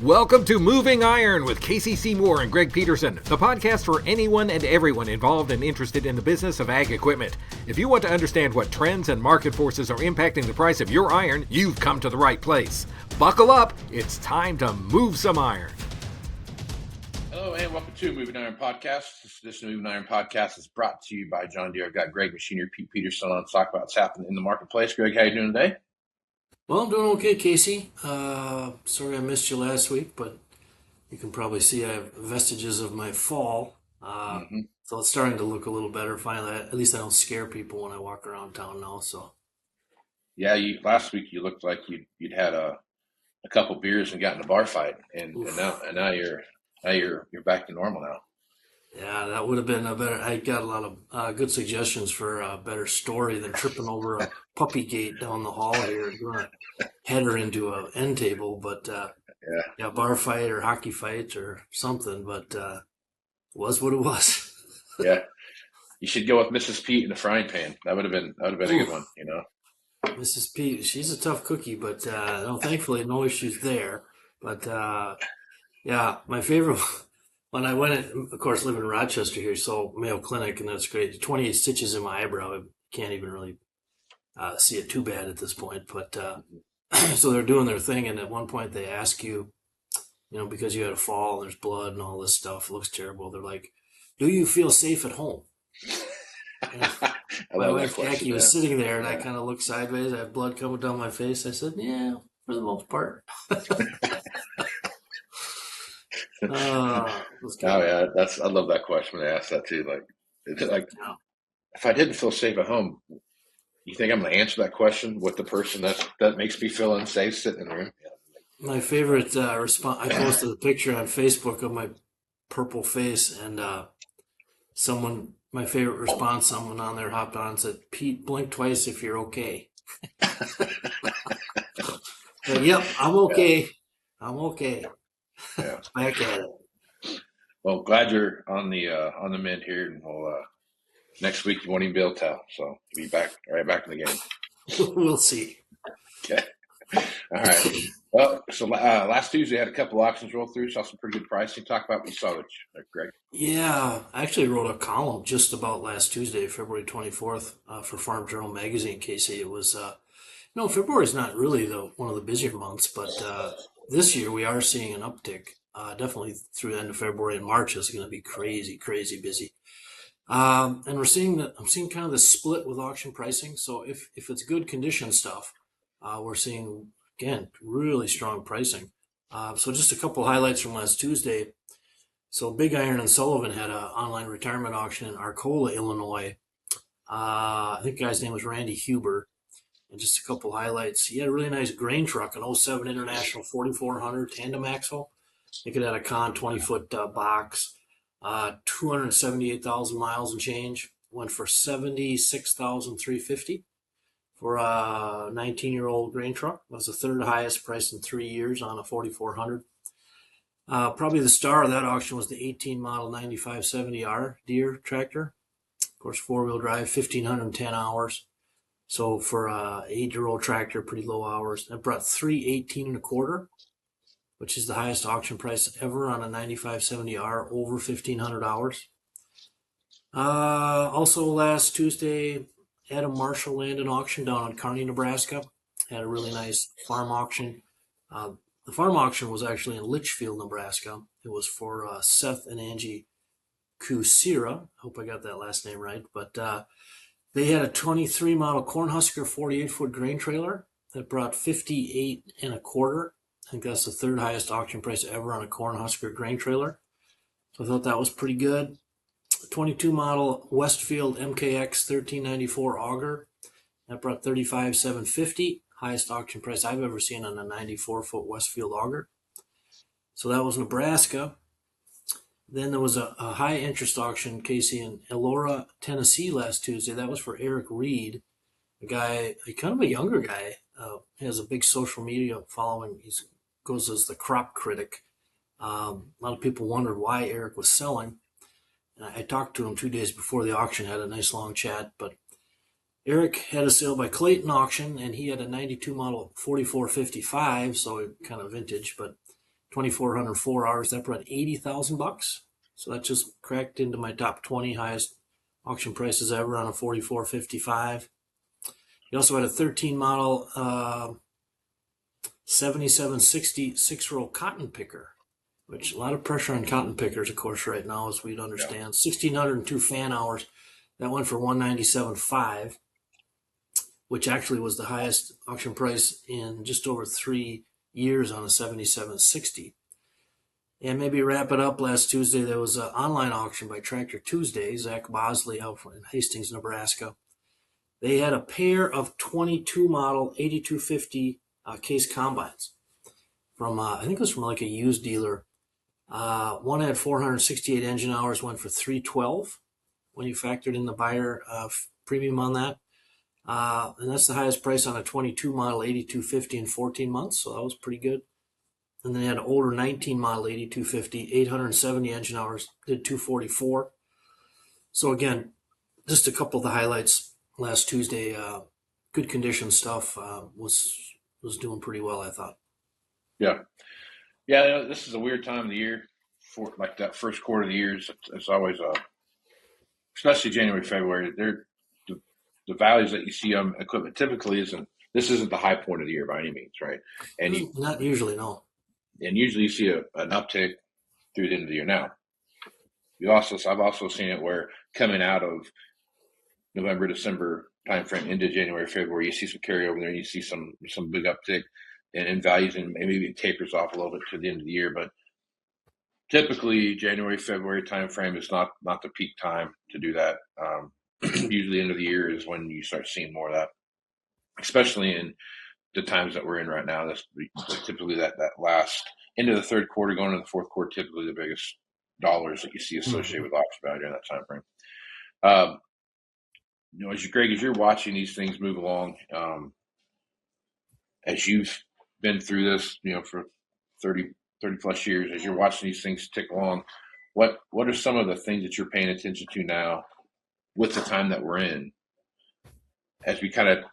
Welcome to Moving Iron with Casey Seymour and Greg Peterson, the podcast for anyone and everyone involved and interested in the business of ag equipment. If you want to understand what trends and market forces are impacting the price of your iron, you've come to the right place. Buckle up, it's time to move some iron. Hello and welcome to Moving Iron Podcast. This Moving Iron Podcast is brought to you by John Deere. I've got Greg Machinery, Pete Peterson on to talk about what's happening in the marketplace. Greg, how you doing today? Well, I'm doing okay, Casey. Sorry I missed you last week, but you can probably see I have vestiges of my fall. So it's starting to look a little better finally. At least I don't scare people when I walk around town now. So Yeah, last week you looked like you'd had a couple beers and got in a bar fight, and now you're back to normal now. yeah, that would have been a better. I got a lot of good suggestions for a better story than tripping over a puppy gate down the hall here and going to head her into an end table. But yeah, bar fight or hockey fight or something. But it was what it was. Yeah, you should go with Mrs. Pete in the frying pan. That would have been a good one, you know. Mrs. Pete, she's a tough cookie, but no, thankfully no issues there. But yeah, my favorite when I went, of course, live in Rochester here, so Mayo Clinic, and that's great. 28 stitches in my eyebrow. I can't even really see it too bad at this point. But so they're doing their thing, and at one point they ask you, because you had a fall, and there's blood and all this stuff. It looks terrible. They're like, "Do you feel safe at home?" My wife Jackie was sitting there, and I kind of looked sideways. I had blood coming down my face. I said, "Yeah, for the most part." Oh yeah, I love that question when they ask that too. Like, if I didn't feel safe at home, you think I'm going to answer that question with the person that makes me feel unsafe sitting in the room? Yeah. My favorite response. I posted a picture on Facebook of my purple face, and my favorite response. Someone on there hopped on and said, "Pete, blink twice if you're okay." Yep, I'm okay. I'm okay. Yeah. Back at it. Well, glad you're on the mend here, and next week you won't even be able to tell. So you'll be right back in the game. We'll see. Okay. All right. Well, so last Tuesday I had a couple auctions roll through, saw some pretty good pricing. Talk about what you saw, Greg. Yeah, I actually wrote a column just about last Tuesday, February 24th, for Farm Journal magazine. Casey, it was February is not really one of the busier months, but this year we are seeing an uptick. Definitely through the end of February, and March is going to be crazy, crazy busy. And I'm seeing kind of the split with auction pricing. So if it's good condition stuff, we're seeing again really strong pricing. So just a couple highlights from last Tuesday. So Big Iron and Sullivan had an online retirement auction in Arcola, Illinois. I think the guy's name was Randy Huber. And just a couple highlights. He had a really nice grain truck, an 07 International 4400 tandem axle. I think it had a Con 20-foot box, 278,000 miles and change. Went for $76,350 for a 19-year-old grain truck. It was the third highest price in 3 years on a 4400. Probably the star of that auction was the 18 model 9570R Deere tractor. Of course, four-wheel drive, 1,510 hours. So for a 8-year-old tractor, pretty low hours. That brought $318 1/4, which is the highest auction price ever on a 9570R, over 1,500 hours. Also last Tuesday, Adam Marshall Land and Auction down in Kearney, Nebraska. Had a really nice farm auction. The farm auction was actually in Litchfield, Nebraska. It was for Seth and Angie Kusira. I hope I got that last name right. But they had a 23 model Cornhusker 48-foot grain trailer that brought $58 1/4. I think that's the third highest auction price ever on a Cornhusker grain trailer. So I thought that was pretty good. 22 model Westfield MKX 1394 auger that brought $35,750. Highest auction price I've ever seen on a 94-foot Westfield auger. So that was Nebraska. Then there was a high interest auction, Casey, in Elora, Tennessee last Tuesday. That was for Eric Reed, a guy, kind of a younger guy. He has a big social media following. He goes as the crop critic. A lot of people wondered why Eric was selling. And I talked to him 2 days before the auction, had a nice long chat. But Eric had a sale by Clayton Auction, and he had a 92 model 4455, so kind of vintage, but 2,404 hours. That brought $80,000. So that just cracked into my top 20 highest auction prices ever on a 4455. You also had a 13 model 7760 6-row cotton picker, which a lot of pressure on cotton pickers, of course, right now, as we'd understand. 1,602 fan hours. That went for $197,500, which actually was the highest auction price in just over 3 years on a 7760. And maybe wrap it up, last Tuesday, there was an online auction by Tractor Tuesday, Zach Bosley out in Hastings, Nebraska. They had a pair of 22 model 8250 case combines from, I think it was from like a used dealer. One had 468 engine hours, went for $312 when you factored in the buyer premium on that. And that's the highest price on a 22 model 8250 in 14 months, so that was pretty good. And then they had an older 19 model 8250, 870 engine hours, did $244. So again, just a couple of the highlights last Tuesday. Good condition stuff was doing pretty well, I thought. Yeah. This is a weird time of the year for like that first quarter of the year. It's always especially January, February. The values that you see on equipment typically isn't the high point of the year by any means, right? And not usually, no. And usually you see an uptick through the end of the year. Now, I've also seen it where coming out of November, December timeframe into January, February, you see some carryover there, and you see some big uptick in values, and maybe it tapers off a little bit to the end of the year. But typically, January, February timeframe is not the peak time to do that. Usually, the end of the year is when you start seeing more of that, especially in the times that we're in right now. That's typically that last into the third quarter, going into the fourth quarter, typically the biggest dollars that you see associated with auction value during that time frame. As you're watching these things move along, as you've been through this, for 30 plus years, as you're watching these things tick along, what are some of the things that you're paying attention to now with the time that we're in, as we kind of,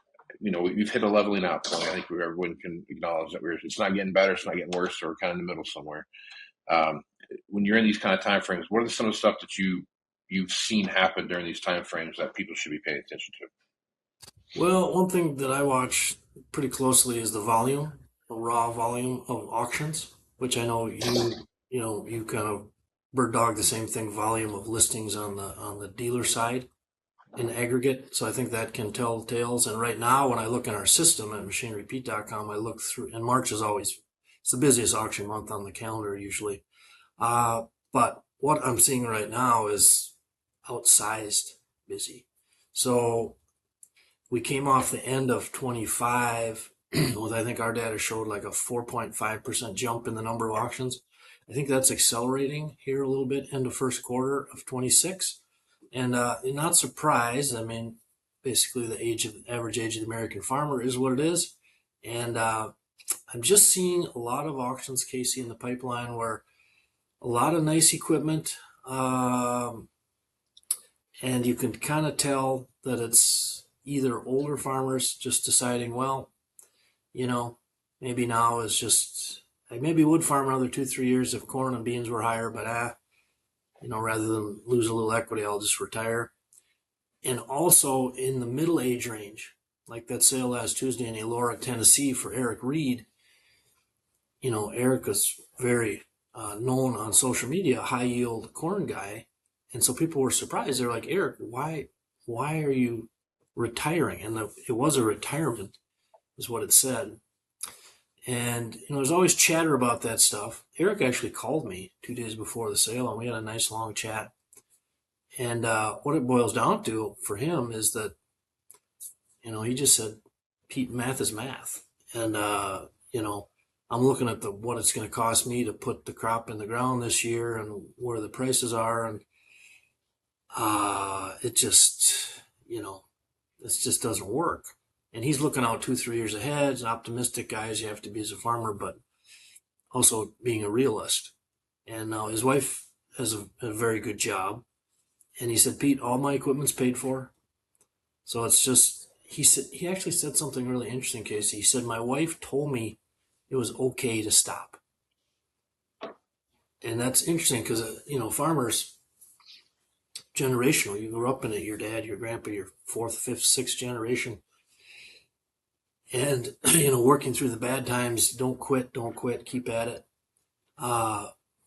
we've hit a leveling out point. I think everyone can acknowledge that it's not getting better, it's not getting worse, so we're kind of in the middle somewhere. When you're in these kind of time frames, what are some of the stuff that you've seen happen during these time frames that people should be paying attention to? Well, one thing that I watch pretty closely is the raw volume of auctions, which I know you kind of bird dog the same thing, volume of listings on the dealer side in aggregate. So I think that can tell tales. And right now, when I look in our system at machinerypete.com, I look through, and March is always, it's the busiest auction month on the calendar usually. But what I'm seeing right now is outsized busy. So we came off the end of 25 with, I think our data showed like a 4.5% jump in the number of auctions. I think that's accelerating here a little bit into first quarter of 26. And not surprised. I mean, basically the average age of the American farmer is what it is. And I'm just seeing a lot of auctions, Casey, in the pipeline where a lot of nice equipment, and you can kind of tell that it's either older farmers just deciding, well, maybe now is just, I maybe would farm another 2-3 years if corn and beans were higher, but rather than lose a little equity, I'll just retire. And also in the middle age range, like that sale last Tuesday in Elora, Tennessee for Eric Reed. Eric is very known on social media, high yield corn guy. And so people were surprised. They're like, Eric, why are you retiring? And it was a retirement is what it said. And, there's always chatter about that stuff. Eric actually called me 2 days before the sale, and we had a nice long chat. And what it boils down to for him is that, he just said, Pete, math is math. And, I'm looking at what it's going to cost me to put the crop in the ground this year and where the prices are. And it just doesn't work. And he's looking out 2-3 years ahead. He's an optimistic guy, as you have to be as a farmer, but also being a realist. And now his wife has a very good job. And he said, Pete, all my equipment's paid for. So it's just, he actually said something really interesting, Casey. He said, my wife told me it was okay to stop. And that's interesting because, farmers, generational, you grew up in it, your dad, your grandpa, your fourth, fifth, sixth generation. And, working through the bad times, don't quit, keep at it,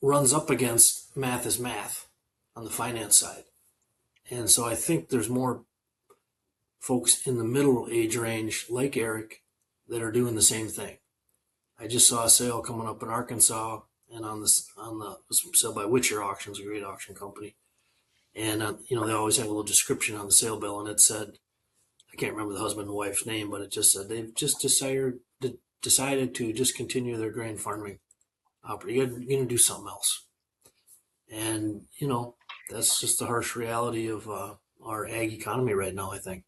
runs up against math is math on the finance side. And so I think there's more folks in the middle age range, like Eric, that are doing the same thing. I just saw a sale coming up in Arkansas, and on the sale by Witcher Auctions, a great auction company. And, they always have a little description on the sale bill, and it said, I can't remember the husband and wife's name, but it just said they've just decided to just continue their grain farming operation. You're going to do something else. And, that's just the harsh reality of our ag economy right now, I think.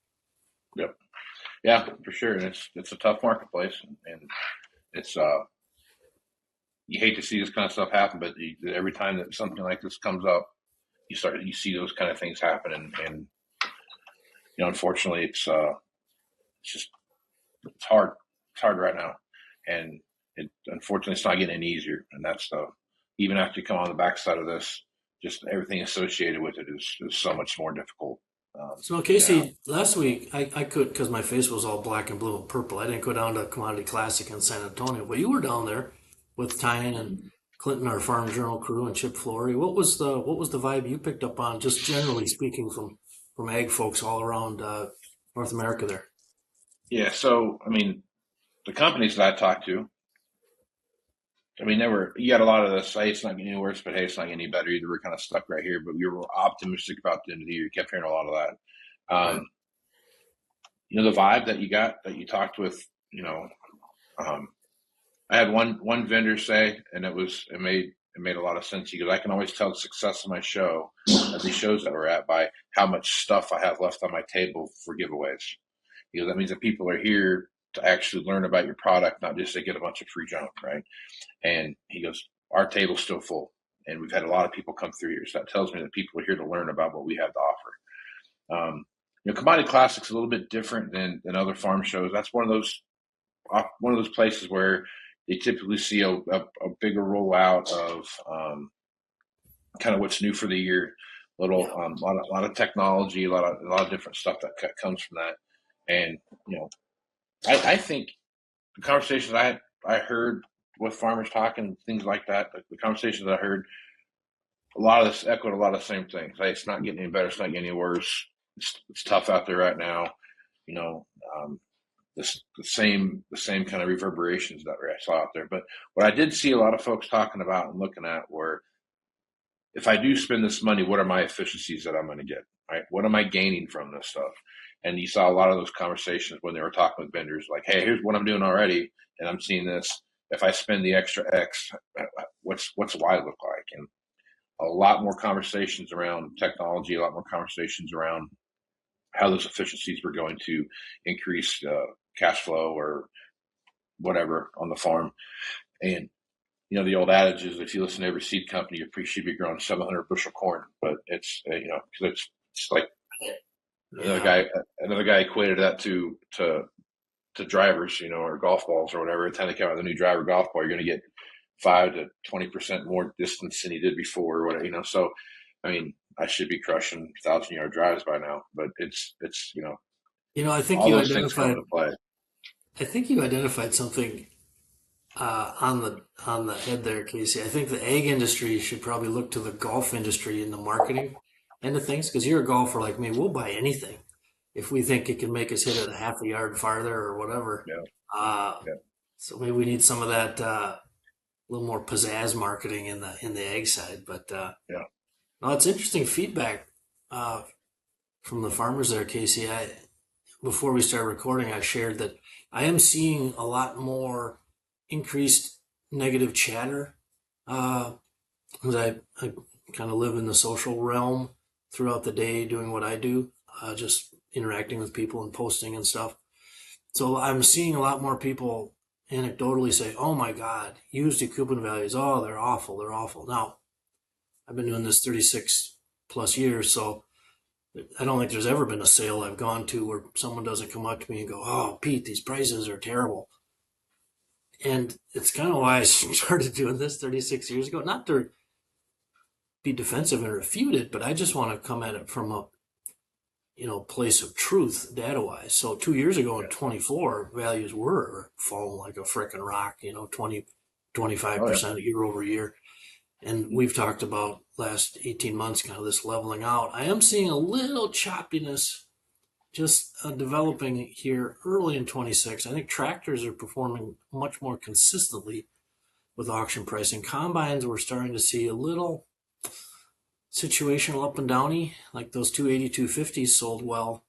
Yep. Yeah, for sure. And it's a tough marketplace, and it's you hate to see this kind of stuff happen, but every time that something like this comes up, you see those kind of things happen, and unfortunately, it's hard. It's hard right now, and unfortunately, it's not getting any easier. And that's even after you come on the backside of this, just everything associated with it is so much more difficult. So, Casey, last week I could, because my face was all black and blue and purple. I didn't go down to Commodity Classic in San Antonio, but you were down there with Tyne and Clinton, our Farm Journal crew, and Chip Flory. What was the vibe you picked up on, just generally speaking, from ag folks all around North America there? Yeah, so the companies that I talked to, you got a lot of this, hey, it's not getting any worse, but hey, it's not getting any better either. We're kind of stuck right here, but we were optimistic about the end of the year. You kept hearing a lot of that. Right. The vibe that you got, that you talked with, I had one vendor say, and it made a lot of sense. He goes, I can always tell the success of my show, at these shows that we're at, by how much stuff I have left on my table for giveaways. He goes, that means that people are here to actually learn about your product, not just to get a bunch of free junk, right? And he goes, our table's still full, and we've had a lot of people come through here. So that tells me that people are here to learn about what we have to offer. Commodity Classic's a little bit different than other farm shows. That's one of those places where they typically see a bigger rollout of kind of what's new for the year. A lot of technology, a lot of different stuff that comes from that. And I think the conversations I heard with farmers talking, things like that, the conversations I heard, a lot of this echoed a lot of the same things. Hey, it's not getting any better. It's not getting any worse. It's tough out there right now. The same kind of reverberations that I saw out there. But what I did see a lot of folks talking about and looking at were, if I do spend this money, what are my efficiencies that I'm going to get? Right? What am I gaining from this stuff? And you saw a lot of those conversations when they were talking with vendors, like, hey, here's what I'm doing already, and I'm seeing this. If I spend the extra X, what's Y look like? And a lot more conversations around technology, a lot more conversations around how those efficiencies were going to increase cash flow or whatever on the farm. And the old adage is, if you listen to every seed company, you should be growing 700 bushel corn. But it's because it's like another guy equated that to drivers, or golf balls or whatever. Every time they come out with a new driver golf ball, you're going to get 5 to 20% more distance than you did before, or whatever. So I should be crushing 1,000-yard drives by now, but it's I think you identified. I think you identified something on the head there, Casey. I think the ag industry should probably look to the golf industry in the marketing end of things, because you're a golfer like me. We'll buy anything if we think it can make us hit it a half a yard farther or whatever. Yeah. So maybe we need some of that little more pizzazz marketing in the ag side. But no, it's interesting feedback from the farmers there, Casey. Before we started recording, I shared that I am seeing a lot more increased negative chatter because I kind of live in the social realm throughout the day doing what I do, just interacting with people and posting and stuff. So I'm seeing a lot more people anecdotally say, oh my God, used coupon values, oh, they're awful, they're awful. Now, I've been doing this 36 plus years, so I don't think there's ever been a sale I've gone to where someone doesn't come up to me and go, oh, Pete, these prices are terrible. And it's kind of why I started doing this 36 years ago. Not to be defensive and refute it, but I just want to come at it from a place of truth data wise. So 2 years ago in 24, values were falling like a frickin' rock, 20, 25% year over year. And we've talked about last 18 months, kind of this leveling out. I am seeing a little choppiness just developing here early in 26. I think tractors are performing much more consistently with auction pricing. Combines, we're starting to see a little situational up and downy, like those 280, 250s sold well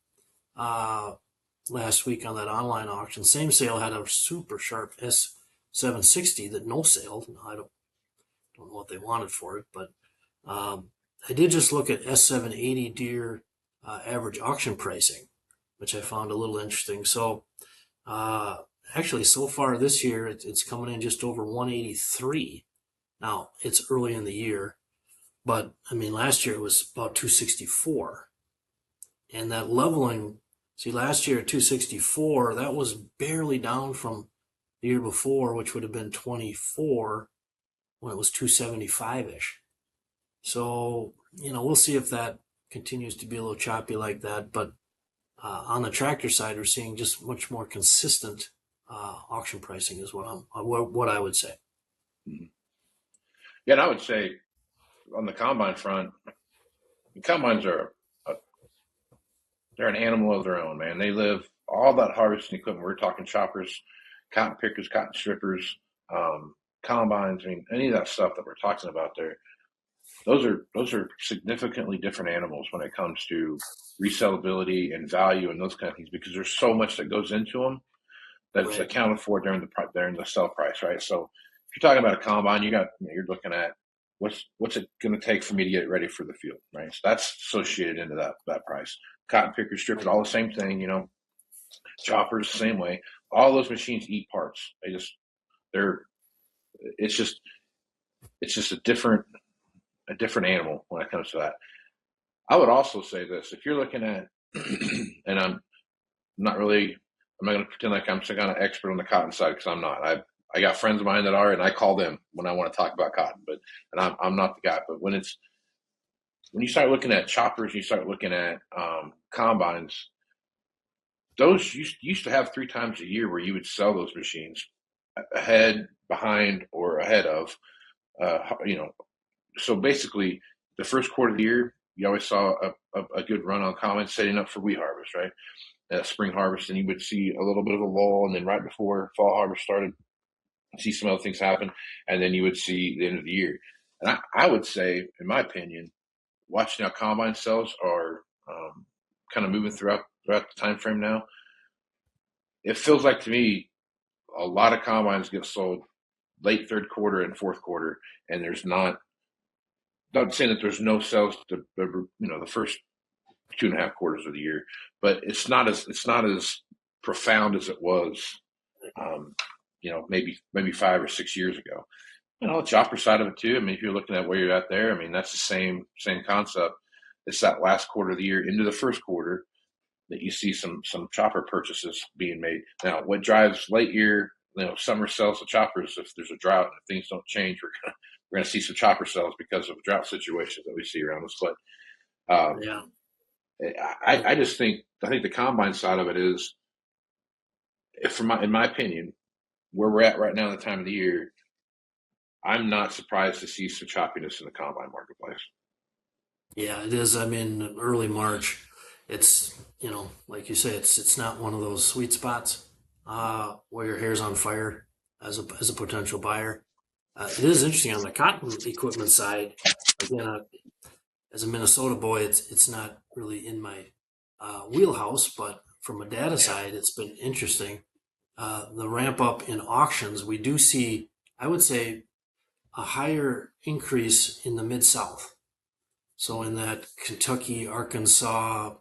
last week on that online auction. Same sale had a super sharp S760 that no sale. I don't know what they wanted for it, but I did just look at S780 Deere average auction pricing, which I found a little interesting. So actually, so far this year, it's coming in just over 183. Now, it's early in the year, but I mean, last year it was about 264. And that leveling, see, last year at 264, that was barely down from the year before, which would have been 24 when it was 275-ish. So, we'll see if that continues to be a little choppy like that. But on the tractor side, we're seeing just much more consistent auction pricing is what I would say. Mm-hmm. Yeah, and I would say on the combine front, the combines they're an animal of their own, man. They live all that harvesting equipment. We're talking choppers, cotton pickers, cotton strippers, combines. I mean, any of that stuff that we're talking about there, those are significantly different animals when it comes to resellability and value and those kind of things, because there's so much that goes into them that's accounted for during the sell price, right? So if you're talking about a combine, you're looking at what's it going to take for me to get it ready for the field, right? So that's associated into that price. Cotton pickers, strippers, all the same thing, choppers, same way. All those machines eat parts. It's just a different animal when it comes to that. I would also say this: if you're looking at, and I'm not going to pretend like I'm some kind of expert on the cotton side, because I'm not. I got friends of mine that are, and I call them when I want to talk about cotton, and I'm not the guy. But when you start looking at choppers, you start looking at combines, those used to have 3 times a year where you would sell those machines ahead, behind, or ahead of, So basically, the first quarter of the year, you always saw a good run on combines setting up for wheat harvest, right? Spring harvest, and you would see a little bit of a lull, and then right before fall harvest started, see some other things happen, and then you would see the end of the year. And I would say, in my opinion, watching how combine sales are kind of moving throughout the time frame now, it feels like to me a lot of combines get sold late third quarter and fourth quarter, and there's not saying that there's no sales to the first 2.5 quarters of the year, but it's not as profound as it was maybe 5 or 6 years ago. The chopper side of it too. I mean, if you're looking at where you're at there, I mean, that's the same concept. It's that last quarter of the year into the first quarter that you see some chopper purchases being made. Now, what drives late year, summer sales of choppers, if there's a drought and if things don't change, we're going to see some chopper sales because of drought situations that we see around us. But I just think the combine side of it is, in my opinion, where we're at right now in the time of the year, I'm not surprised to see some choppiness in the combine marketplace. Yeah, it is. I mean, early March, it's, like you say, it's not one of those sweet spots where your hair's on fire as a potential buyer. It is interesting on the cotton equipment side. Again, as a Minnesota boy, it's not really in my wheelhouse, but from a data side, it's been interesting. The ramp up in auctions, we do see, I would say, a higher increase in the Mid-South. So in that Kentucky, Arkansas,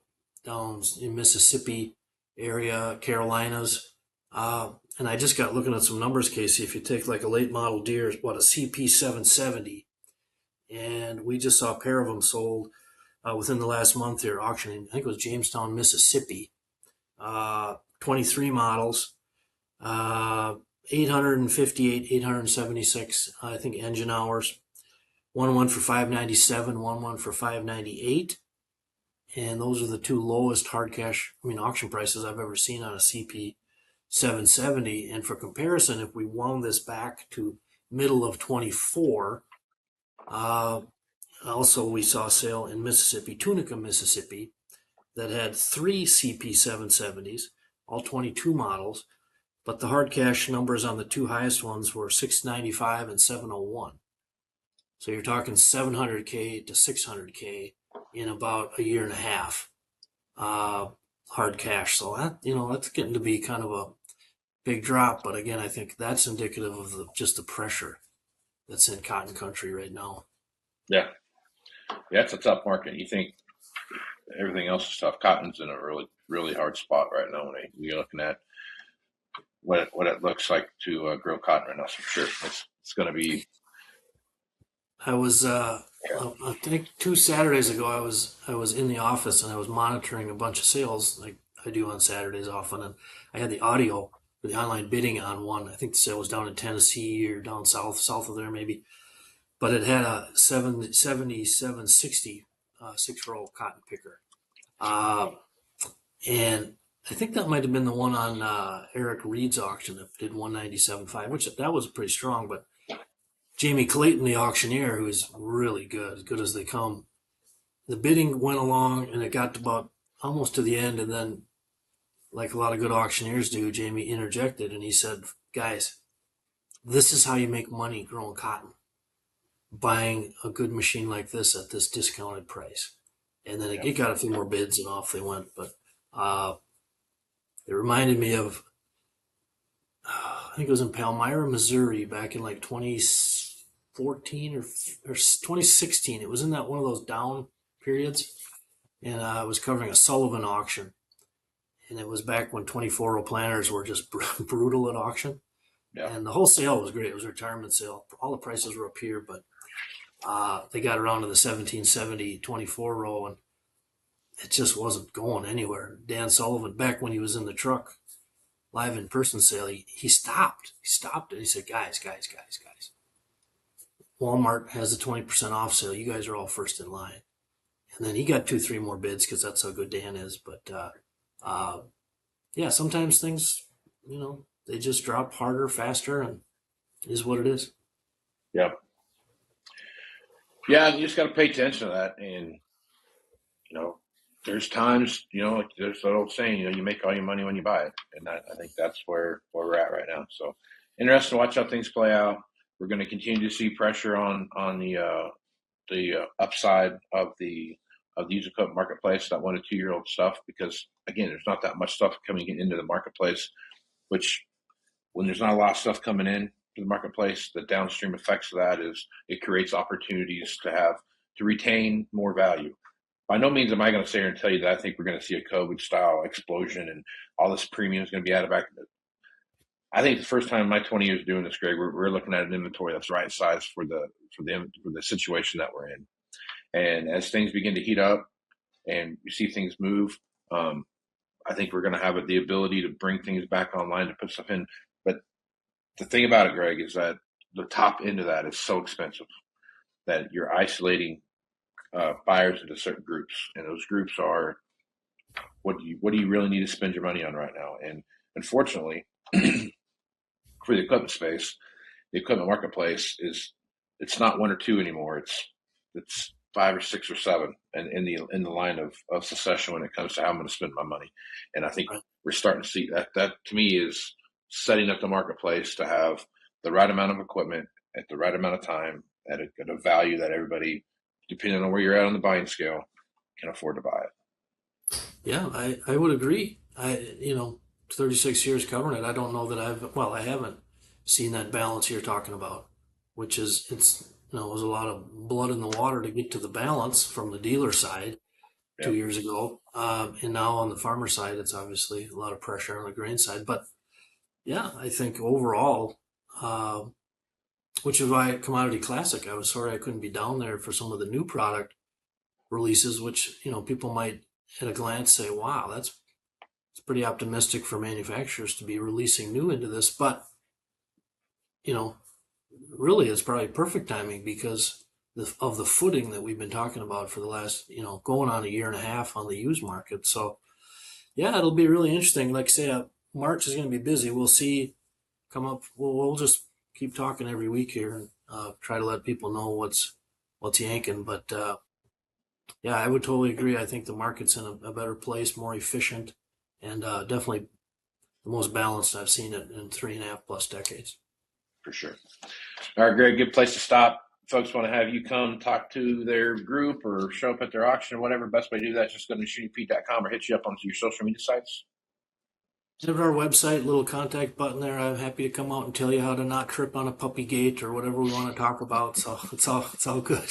down in Mississippi area, Carolinas. And I just got looking at some numbers, Casey. If you take like a late model Deere, a CP770, and we just saw a pair of them sold within the last month here, auctioning. I think it was Jamestown, Mississippi. 23 models, 858, 876, I think, engine hours. One went for $597, one went for $598, and those are the two lowest hard cash, auction prices I've ever seen on a CP 770. And for comparison, if we wound this back to middle of 24, also we saw a sale in Mississippi, Tunica, Mississippi, that had three CP 770s, all 22 models, but the hard cash numbers on the two highest ones were 695 and 701. So you're talking 700K to 600K in about a year and a half, hard cash. So that's getting to be kind of a big drop. But again, I think that's indicative of just the pressure that's in cotton country right now. Yeah, it's a tough market. You think everything else is tough. Cotton's in a really, really hard spot right now when you're looking at what it looks like to grow cotton right now. So for sure, it's going to be. I was, I think 2 Saturdays ago, I was in the office and I was monitoring a bunch of sales like I do on Saturdays often, and I had the audio for the online bidding on one. I think the sale was down in Tennessee or down south of there maybe, but it had a 7760 6-row cotton picker, and I think that might have been the one on Eric Reed's auction that did 197.5, which that was pretty strong, but Jamie Clayton, the auctioneer, who is really good, as good as they come. The bidding went along and it got to about almost to the end. And then, like a lot of good auctioneers do, Jamie interjected and he said, guys, this is how you make money growing cotton, buying a good machine like this at this discounted price. And then it got a few more bids and off they went. But it reminded me of, I think it was in Palmyra, Missouri back in like 2014 or 2016. It was in that one of those down periods, and I was covering a Sullivan auction, and it was back when 24-row planters were just brutal at auction. Yeah. And the whole sale was great. It was a retirement sale. All the prices were up here, but they got around to the 1770 24-row, and it just wasn't going anywhere. Dan Sullivan, back when he was in the truck, live in person sale, he stopped. He stopped it. He said, guys. Walmart has a 20% off sale. You guys are all first in line. And then he got 2-3 more bids because that's how good Dan is. But sometimes things, they just drop harder, faster, and it is what it is. Yeah. Yeah, you just got to pay attention to that. And, there's times, there's that old saying, you make all your money when you buy it. And I think that's where we're at right now. So interesting to watch how things play out. We're going to continue to see pressure on the upside of the used equipment marketplace, that 1 to 2 year old stuff, because again, there's not that much stuff coming into the marketplace, which when there's not a lot of stuff coming in to the marketplace, the downstream effects of that is it creates opportunities to retain more value. By no means am I going to sit here and tell you that I think we're going to see a COVID-style explosion and all this premium is going to be added back. I think the first time in my 20 years doing this, Greg, we're looking at an inventory that's right size for the situation that we're in. And as things begin to heat up and you see things move, I think we're going to have the ability to bring things back online to put stuff in. But the thing about it, Greg, is that the top end of that is so expensive that you're isolating buyers into certain groups, and those groups are what do you really need to spend your money on right now? And unfortunately, for the equipment space, the equipment marketplace it's not 1 or 2 anymore. It's 5 or 6 or 7, and in the line of succession when it comes to how I'm going to spend my money. And I think we're starting to see that to me is setting up the marketplace to have the right amount of equipment at the right amount of time at a value that everybody, depending on where you're at on the buying scale, can afford to buy it. Yeah, I would agree. 36 years covering it, I don't know that I haven't seen that balance you're talking about, which is, it was a lot of blood in the water to get to the balance from the dealer side 2 years ago. And now on the farmer side, it's obviously a lot of pressure on the grain side. But yeah, I think overall, which is why at Commodity Classic, I was sorry I couldn't be down there for some of the new product releases, which, people might at a glance say, wow, it's pretty optimistic for manufacturers to be releasing new into this. But, really it's probably perfect timing because of the footing that we've been talking about for the last, going on a year and a half on the used market. So yeah, it'll be really interesting. Like I say, March is going to be busy. We'll see come up. We'll just keep talking every week here and try to let people know what's yanking. But yeah, I would totally agree. I think the market's in a better place, more efficient, and definitely the most balanced I've seen it in 3.5+ decades. For sure. All right, Greg, good place to stop. Folks want to have you come talk to their group or show up at their auction or whatever. Best way to do that is just go to machinepeat.com or hit you up on your social media sites. Have our website, little contact button there. I'm happy to come out and tell you how to not trip on a puppy gate or whatever we want to talk about. So it's all good.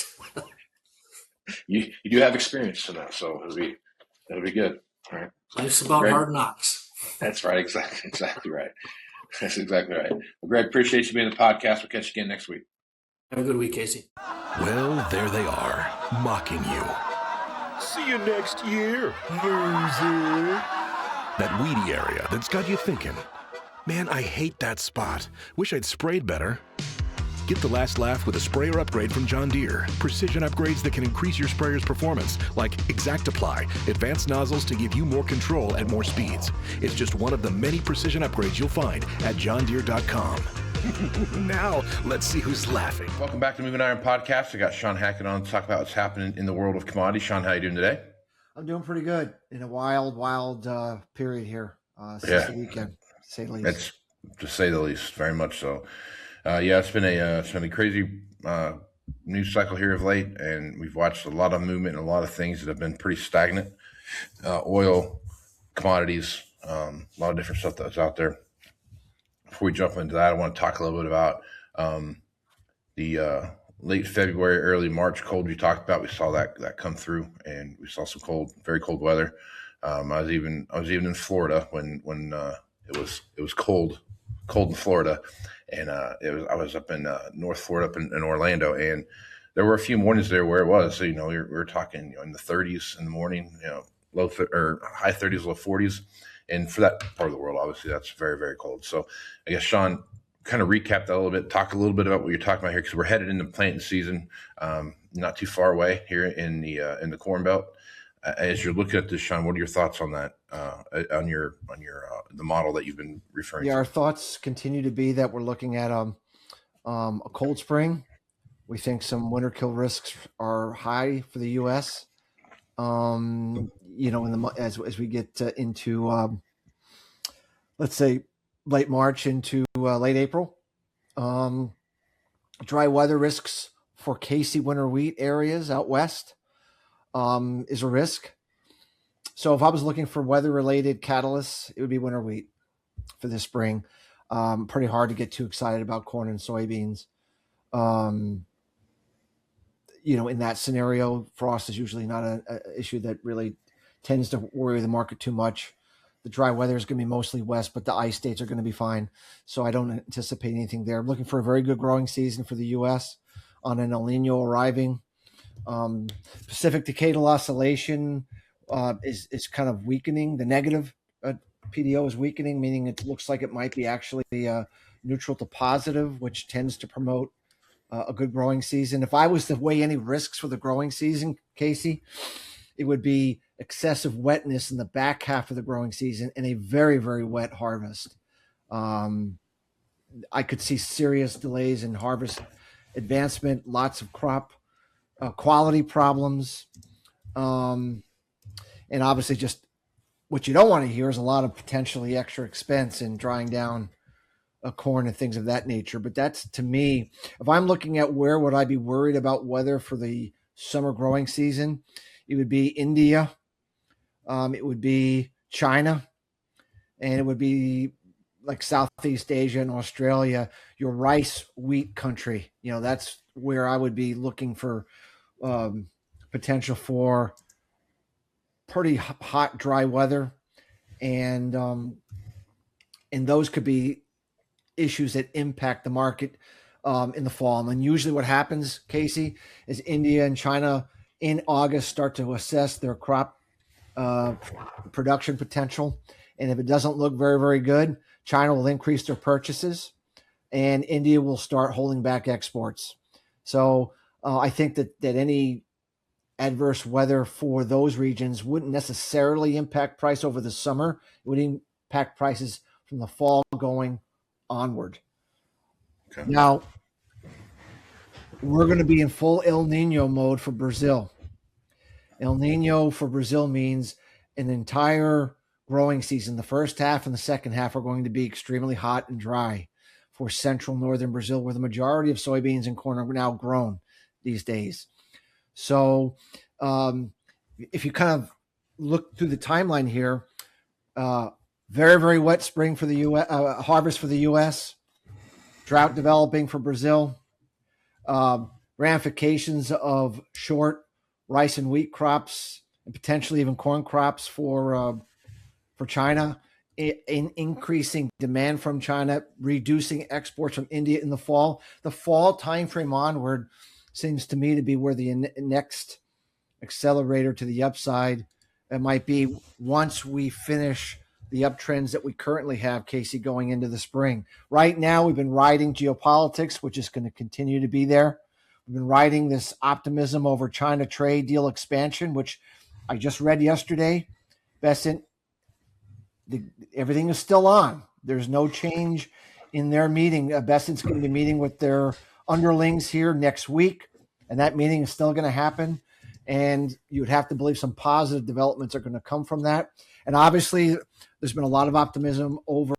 You do have experience in that, so it'll be good. All right. Life's about Greg, hard knocks. That's right. Exactly right. That's exactly right. Well, Greg, appreciate you being on the podcast. We'll catch you again next week. Have a good week, Casey. Well, there they are, mocking you. See you next year, loser. That weedy area that's got you thinking, man, I hate that spot. Wish I'd sprayed better. Get the last laugh with a sprayer upgrade from John Deere. Precision upgrades that can increase your sprayer's performance, like ExactApply, advanced nozzles to give you more control at more speeds. It's just one of the many precision upgrades you'll find at johndeere.com. Now, let's see who's laughing. Welcome back to Moving Iron Podcast. I got Sean Hackett on to talk about what's happening in the world of commodities. Sean, how you doing today? I'm doing pretty good in a wild period here since the weekend, to say the least. It's to say the least, very much so. It's been a crazy news cycle here of late, and we've watched a lot of movement and a lot of things that have been pretty stagnant. Oil, commodities, a lot of different stuff that's out there. Before we jump into that, I want to talk a little bit about the late February, early March cold we talked about. We saw that come through, and we saw some very cold weather. I was even in Florida when it was cold in Florida, and I was up in North Florida, up in Orlando, and there were a few mornings there where it was. So, we were talking in the 30s in the morning, high 30s, low 40s. And for that part of the world, obviously, that's very, very cold. So I guess, Sean, kind of recap that a little bit, talk a little bit about what you're talking about here, because we're headed into planting season, not too far away here in the Corn Belt. As you're looking at this, Sean, what are your thoughts on that, on your the model that you've been referring to? Our thoughts continue to be that we're looking at a cold spring. We think some winter kill risks are high for the U.S. As we get into let's say late March into late April, dry weather risks for Casey winter wheat areas out west is a risk. So if I was looking for weather related catalysts, it would be winter wheat for this spring. Pretty hard to get too excited about corn and soybeans. In that scenario, frost is usually not an issue that really tends to worry the market too much. The dry weather is going to be mostly west, but the ice states are going to be fine. So I don't anticipate anything there. I'm looking for a very good growing season for the U.S. on an El Nino arriving. Pacific decadal oscillation is kind of weakening. The negative PDO is weakening, meaning it looks like it might be actually neutral to positive, which tends to promote a good growing season. If I was to weigh any risks for the growing season, Casey, it would be excessive wetness in the back half of the growing season and a very, very wet harvest. I could see serious delays in harvest advancement, lots of crop quality problems. And obviously just what you don't want to hear is a lot of potentially extra expense in drying down corn and things of that nature. But that's, to me, if I'm looking at where would I be worried about weather for the summer growing season, it would be India, it would be China, and it would be like Southeast Asia and Australia, your rice wheat country. That's where I would be looking for potential for pretty hot, dry weather. And those could be issues that impact the market in the fall. And usually what happens, Casey, is India and China in August start to assess their crop production potential. And if it doesn't look very, very good, China will increase their purchases and India will start holding back exports. So I think that any adverse weather for those regions wouldn't necessarily impact price over the summer. It would impact prices from the fall going onward. Okay. Now, we're going to be in full El Nino mode for Brazil. El Nino for Brazil means an entire growing season. The first half and the second half are going to be extremely hot and dry for central northern Brazil, where the majority of soybeans and corn are now grown these days. So if you kind of look through the timeline here, very, very wet spring for the U.S., harvest for the U.S., drought developing for Brazil, ramifications of short rice and wheat crops, and potentially even corn crops for China, in increasing demand from China, reducing exports from India in the fall. The fall timeframe onward seems to me to be where the next accelerator to the upside might be once we finish the uptrends that we currently have, Casey, going into the spring. Right now, we've been riding geopolitics, which is going to continue to be there. We've been riding this optimism over China trade deal expansion, which I just read yesterday. Besant, everything is still on. There's no change in their meeting. Besant's going to be meeting with their underlings here next week, and that meeting is still going to happen. And you would have to believe some positive developments are going to come from that. And obviously, there's been a lot of optimism over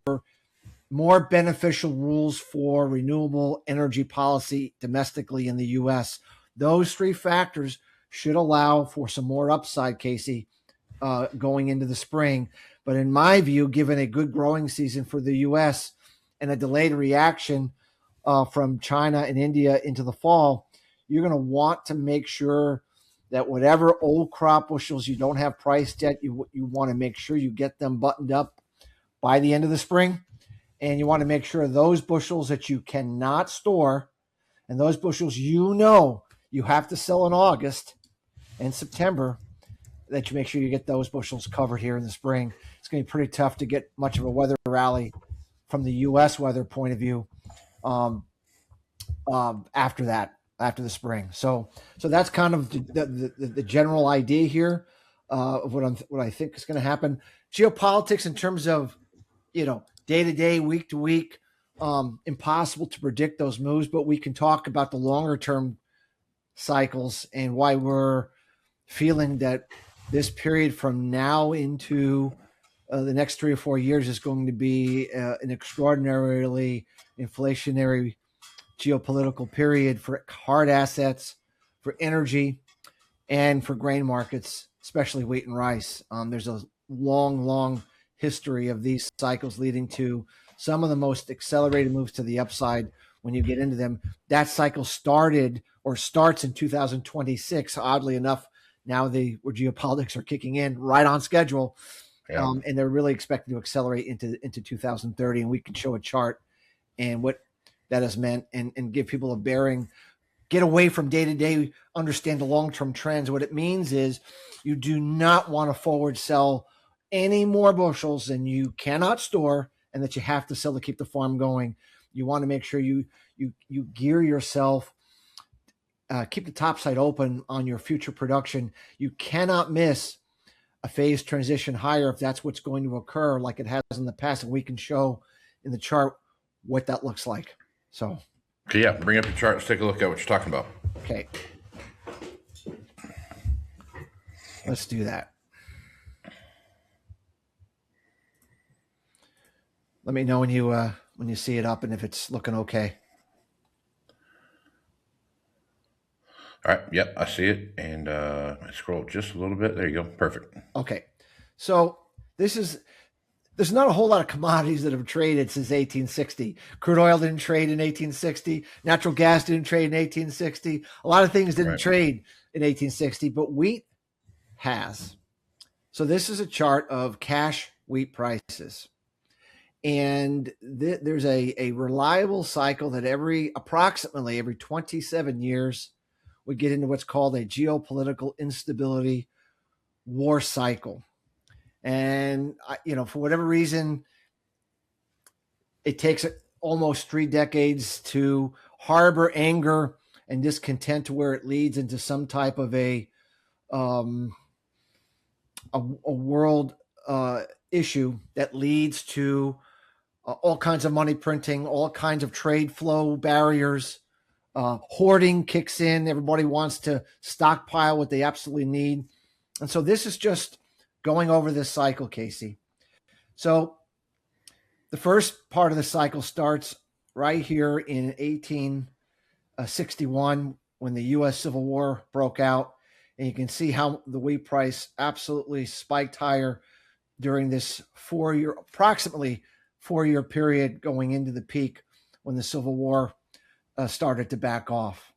more beneficial rules for renewable energy policy domestically in the U.S. Those three factors should allow for some more upside, Casey, going into the spring. But in my view, given a good growing season for the U.S. and a delayed reaction from China and India into the fall, you're going to want to make sure that whatever old crop bushels you don't have priced yet, you want to make sure you get them buttoned up by the end of the spring. And you want to make sure those bushels that you cannot store and those bushels you have to sell in August and September, that you make sure you get those bushels covered here in the spring. It's going to be pretty tough to get much of a weather rally from the U.S. weather point of view after the spring. So that's kind of the general idea here of what I think is going to happen. Geopolitics in terms of, day to day, week to week, impossible to predict those moves, but we can talk about the longer term cycles and why we're feeling that this period from now into the next 3 or 4 years is going to be an extraordinarily inflationary geopolitical period for hard assets, for energy, and for grain markets, especially wheat and rice. There's a long history of these cycles leading to some of the most accelerated moves to the upside when you get into them. That cycle started or starts in 2026. Oddly enough, now where geopolitics are kicking in right on schedule. Yeah. And they're really expected to accelerate into 2030. And we can show a chart and what that has meant and give people a bearing, get away from day to day, understand the long-term trends. What it means is you do not want to forward sell any more bushels than you cannot store and that you have to sell to keep the farm going. You want to make sure you gear yourself, keep the topside open on your future production. You cannot miss a phase transition higher if that's what's going to occur like it has in the past. And we can show in the chart what that looks like. So, okay, yeah, bring up your chart. Let's take a look at what you're talking about. Okay. Let's do that. Let me know when you see it up and if it's looking okay. All right. Yep, I see it. And I scroll just a little bit. There you go. Perfect. Okay. So there's not a whole lot of commodities that have traded since 1860. Crude oil didn't trade in 1860. Natural gas didn't trade in 1860. A lot of things didn't trade in 1860, but wheat has. So this is a chart of cash wheat prices. And there's a reliable cycle that approximately every 27 years, we get into what's called a geopolitical instability war cycle. And, for whatever reason, it takes almost 3 decades to harbor anger and discontent to where it leads into some type of a world issue that leads to all kinds of money printing, all kinds of trade flow barriers. Hoarding kicks in. Everybody wants to stockpile what they absolutely need. And so this is just going over this cycle, Casey. So the first part of the cycle starts right here in 1861 when the U.S. Civil War broke out. And you can see how the wheat price absolutely spiked higher during this approximately 4-year period going into the peak when the Civil War started to back off.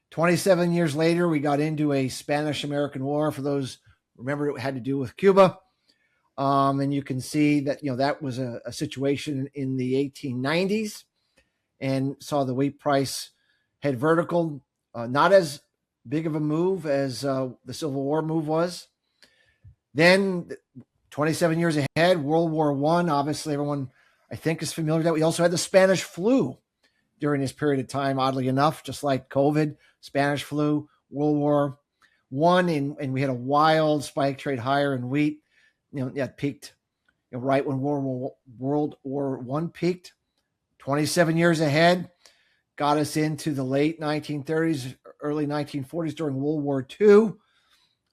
27 years later, we got into a Spanish-American War. For those remember, it had to do with Cuba. And you can see that, that was a situation in the 1890s and saw the wheat price head vertical. Not as big of a move as the Civil War move was. Then 27 years ahead, World War I, obviously everyone I think is familiar with that. We also had the Spanish flu during this period of time, oddly enough, just like COVID, Spanish flu, World War I, and we had a wild spike trade higher in wheat. That peaked right when World War I peaked. 27 years ahead, got us into the late 1930s, early 1940s during World War II.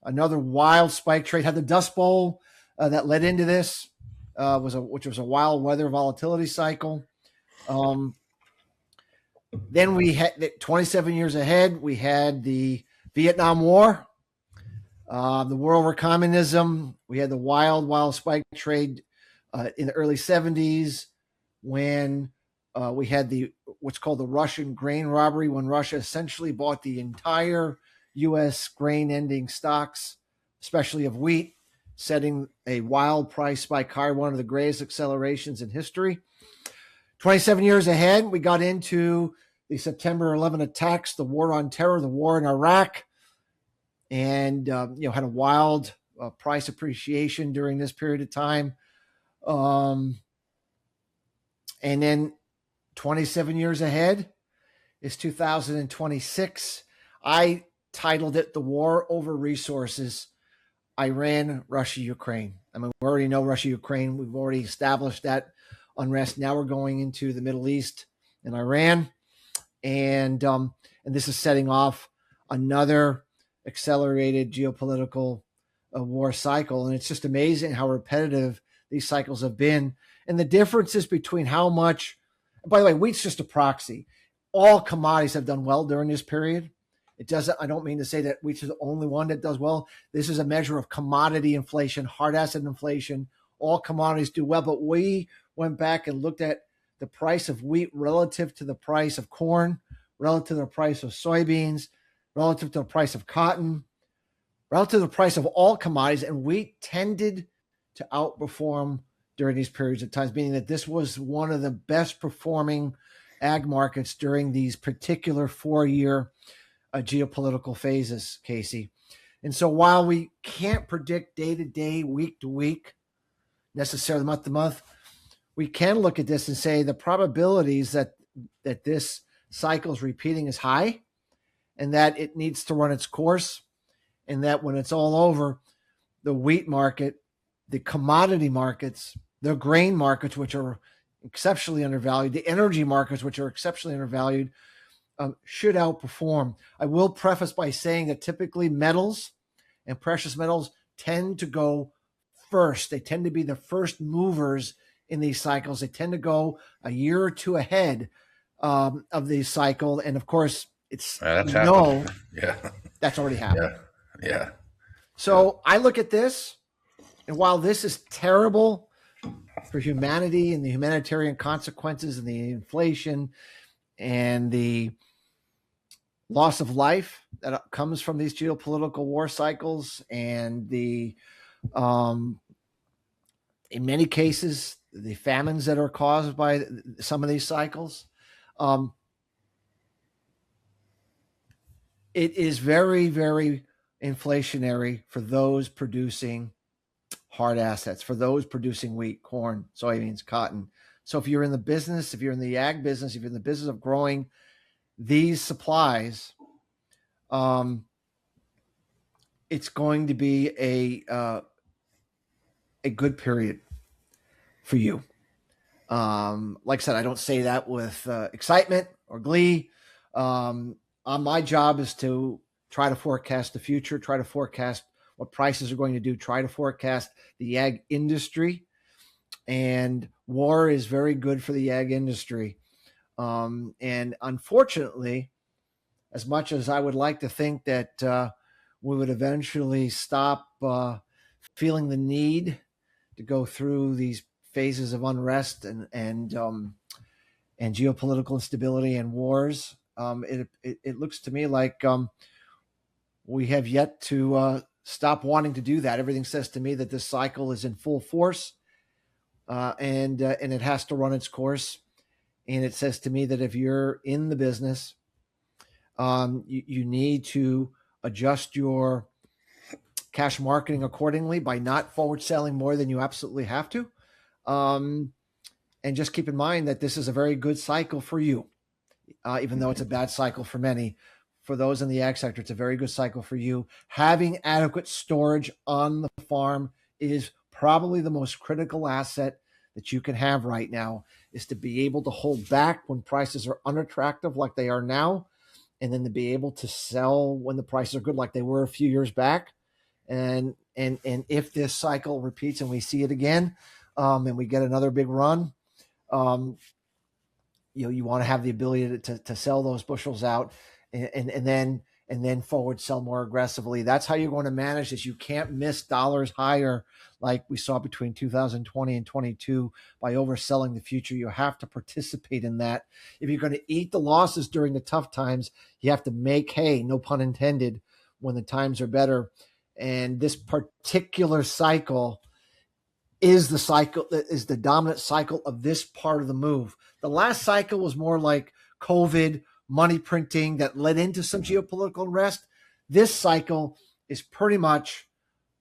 Another wild spike trade had the Dust Bowl that led into this, which was a wild weather volatility cycle. Then we had 27 years ahead, we had the Vietnam War, the war over communism. We had the wild spike trade in the early 70s when we had what's called the Russian grain robbery, when Russia essentially bought the entire U.S. grain ending stocks, especially of wheat, setting a wild price spike higher, one of the greatest accelerations in history. 27 years ahead, we got into the September 11 attacks, the war on terror, the war in Iraq, and had a wild price appreciation during this period of time. And then 27 years ahead is 2026. I titled it The War Over Resources, Iran, Russia, Ukraine. I mean, we already know Russia, Ukraine. We've already established that unrest. Now we're going into the Middle East and Iran. And this is setting off another accelerated geopolitical war cycle. And it's just amazing how repetitive these cycles have been. And the differences between how much, by the way, wheat's just a proxy. All commodities have done well during this period. I don't mean to say that wheat is the only one that does well. This is a measure of commodity inflation, hard asset inflation. All commodities do well, but we went back and looked at the price of wheat relative to the price of corn, relative to the price of soybeans, relative to the price of cotton, relative to the price of all commodities, and wheat tended to outperform during these periods of time, meaning that this was one of the best performing ag markets during these particular 4-year geopolitical phases, Casey. And so while we can't predict day to day, week to week, necessarily month to month, we can look at this and say the probabilities that this cycle is repeating is high, and that it needs to run its course, and that when it's all over, the wheat market, the commodity markets, the grain markets, which are exceptionally undervalued, the energy markets, which are exceptionally undervalued, should outperform. I will preface by saying that typically metals and precious metals tend to go first. They tend to be the first movers in these cycles. They tend to go a year or two ahead of the cycle. And of course, that's already happened. Yeah. So I look at this, and while this is terrible for humanity and the humanitarian consequences and the inflation and the loss of life that comes from these geopolitical war cycles, and the in many cases the famines that are caused by some of these cycles, it is very, very inflationary for those producing hard assets, for those producing wheat, corn, soybeans, cotton. So if you're in the business, if you're in the ag business, if you're in the business of growing these supplies, it's going to be a good period for you. Like I said, I don't say that with excitement or glee. My job is to try to forecast the future, try to forecast what prices are going to do, try to forecast the ag industry. And war is very good for the ag industry. And unfortunately, as much as I would like to think that we would eventually stop feeling the need to go through these phases of unrest and geopolitical instability and wars, it looks to me like we have yet to stop wanting to do that. Everything says to me that this cycle is in full force, and it has to run its course. And it says to me that if you're in the business, you need to adjust your cash marketing accordingly by not forward selling more than you absolutely have to. And just keep in mind that this is a very good cycle for you, even though it's a bad cycle for many. For those in the ag sector, it's a very good cycle for you. Having adequate storage on the farm is probably the most critical asset that you can have right now, is to be able to hold back when prices are unattractive like they are now, and then to be able to sell when the prices are good like they were a few years back. And if this cycle repeats and we see it again, and we get another big run, you want to have the ability to sell those bushels out and then forward sell more aggressively. That's how you're going to manage this. You can't miss dollars higher like we saw between 2020 and 22 by overselling the future. You have to participate in that. If you're going to eat the losses during the tough times, you have to make hay, no pun intended, when the times are better. And this particular cycle is the dominant cycle of this part of the move. The last cycle was more like COVID, money printing that led into some geopolitical unrest. This cycle is pretty much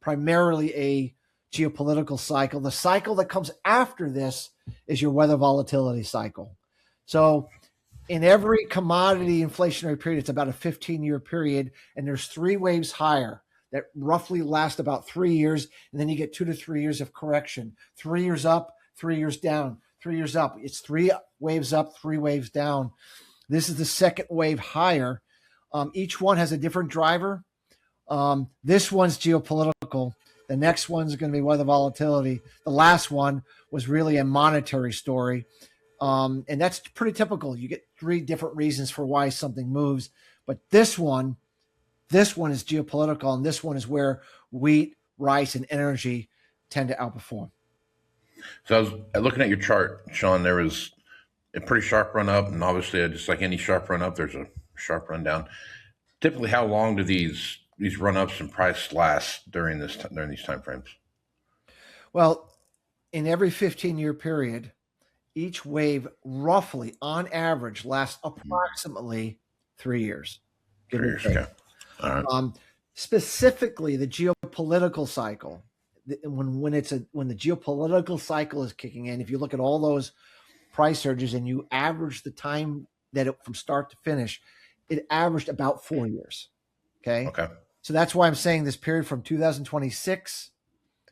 primarily a geopolitical cycle. The cycle that comes after this is your weather volatility cycle. So in every commodity inflationary period, it's about a 15-year period, and there's 3 waves higher that roughly last about 3 years, and then you get 2 to 3 years of correction. 3 years up, 3 years down, 3 years up. It's 3 waves up, 3 waves down. This is the second wave higher. Each one has a different driver. This one's geopolitical. The next one's going to be weather volatility. The last one was really a monetary story. And that's pretty typical. You get 3 different reasons for why something moves. But this one is geopolitical, and this one is where wheat, rice, and energy tend to outperform. So I was looking at your chart, Sean. There was a pretty sharp run up, and obviously, just like any sharp run up, there's a sharp run down. Typically, how long do these run ups in price last during these time frames? Well, in every 15-year period, each wave roughly, on average, lasts approximately 3 years. 3 years, okay. All right. Specifically, the geopolitical cycle, when the geopolitical cycle is kicking in, if you look at all those price surges and you average the time from start to finish, it averaged about 4 years. Okay. So that's why I'm saying this period from 2026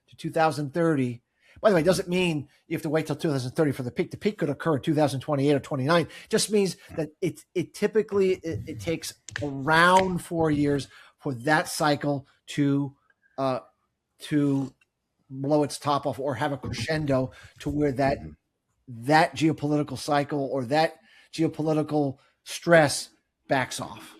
to 2030. By the way, it doesn't mean you have to wait till 2030 for the peak. The peak could occur in 2028 or 29. It just means that it typically takes around 4 years for that cycle to blow its top off or have a crescendo to where that geopolitical cycle or that geopolitical stress backs off.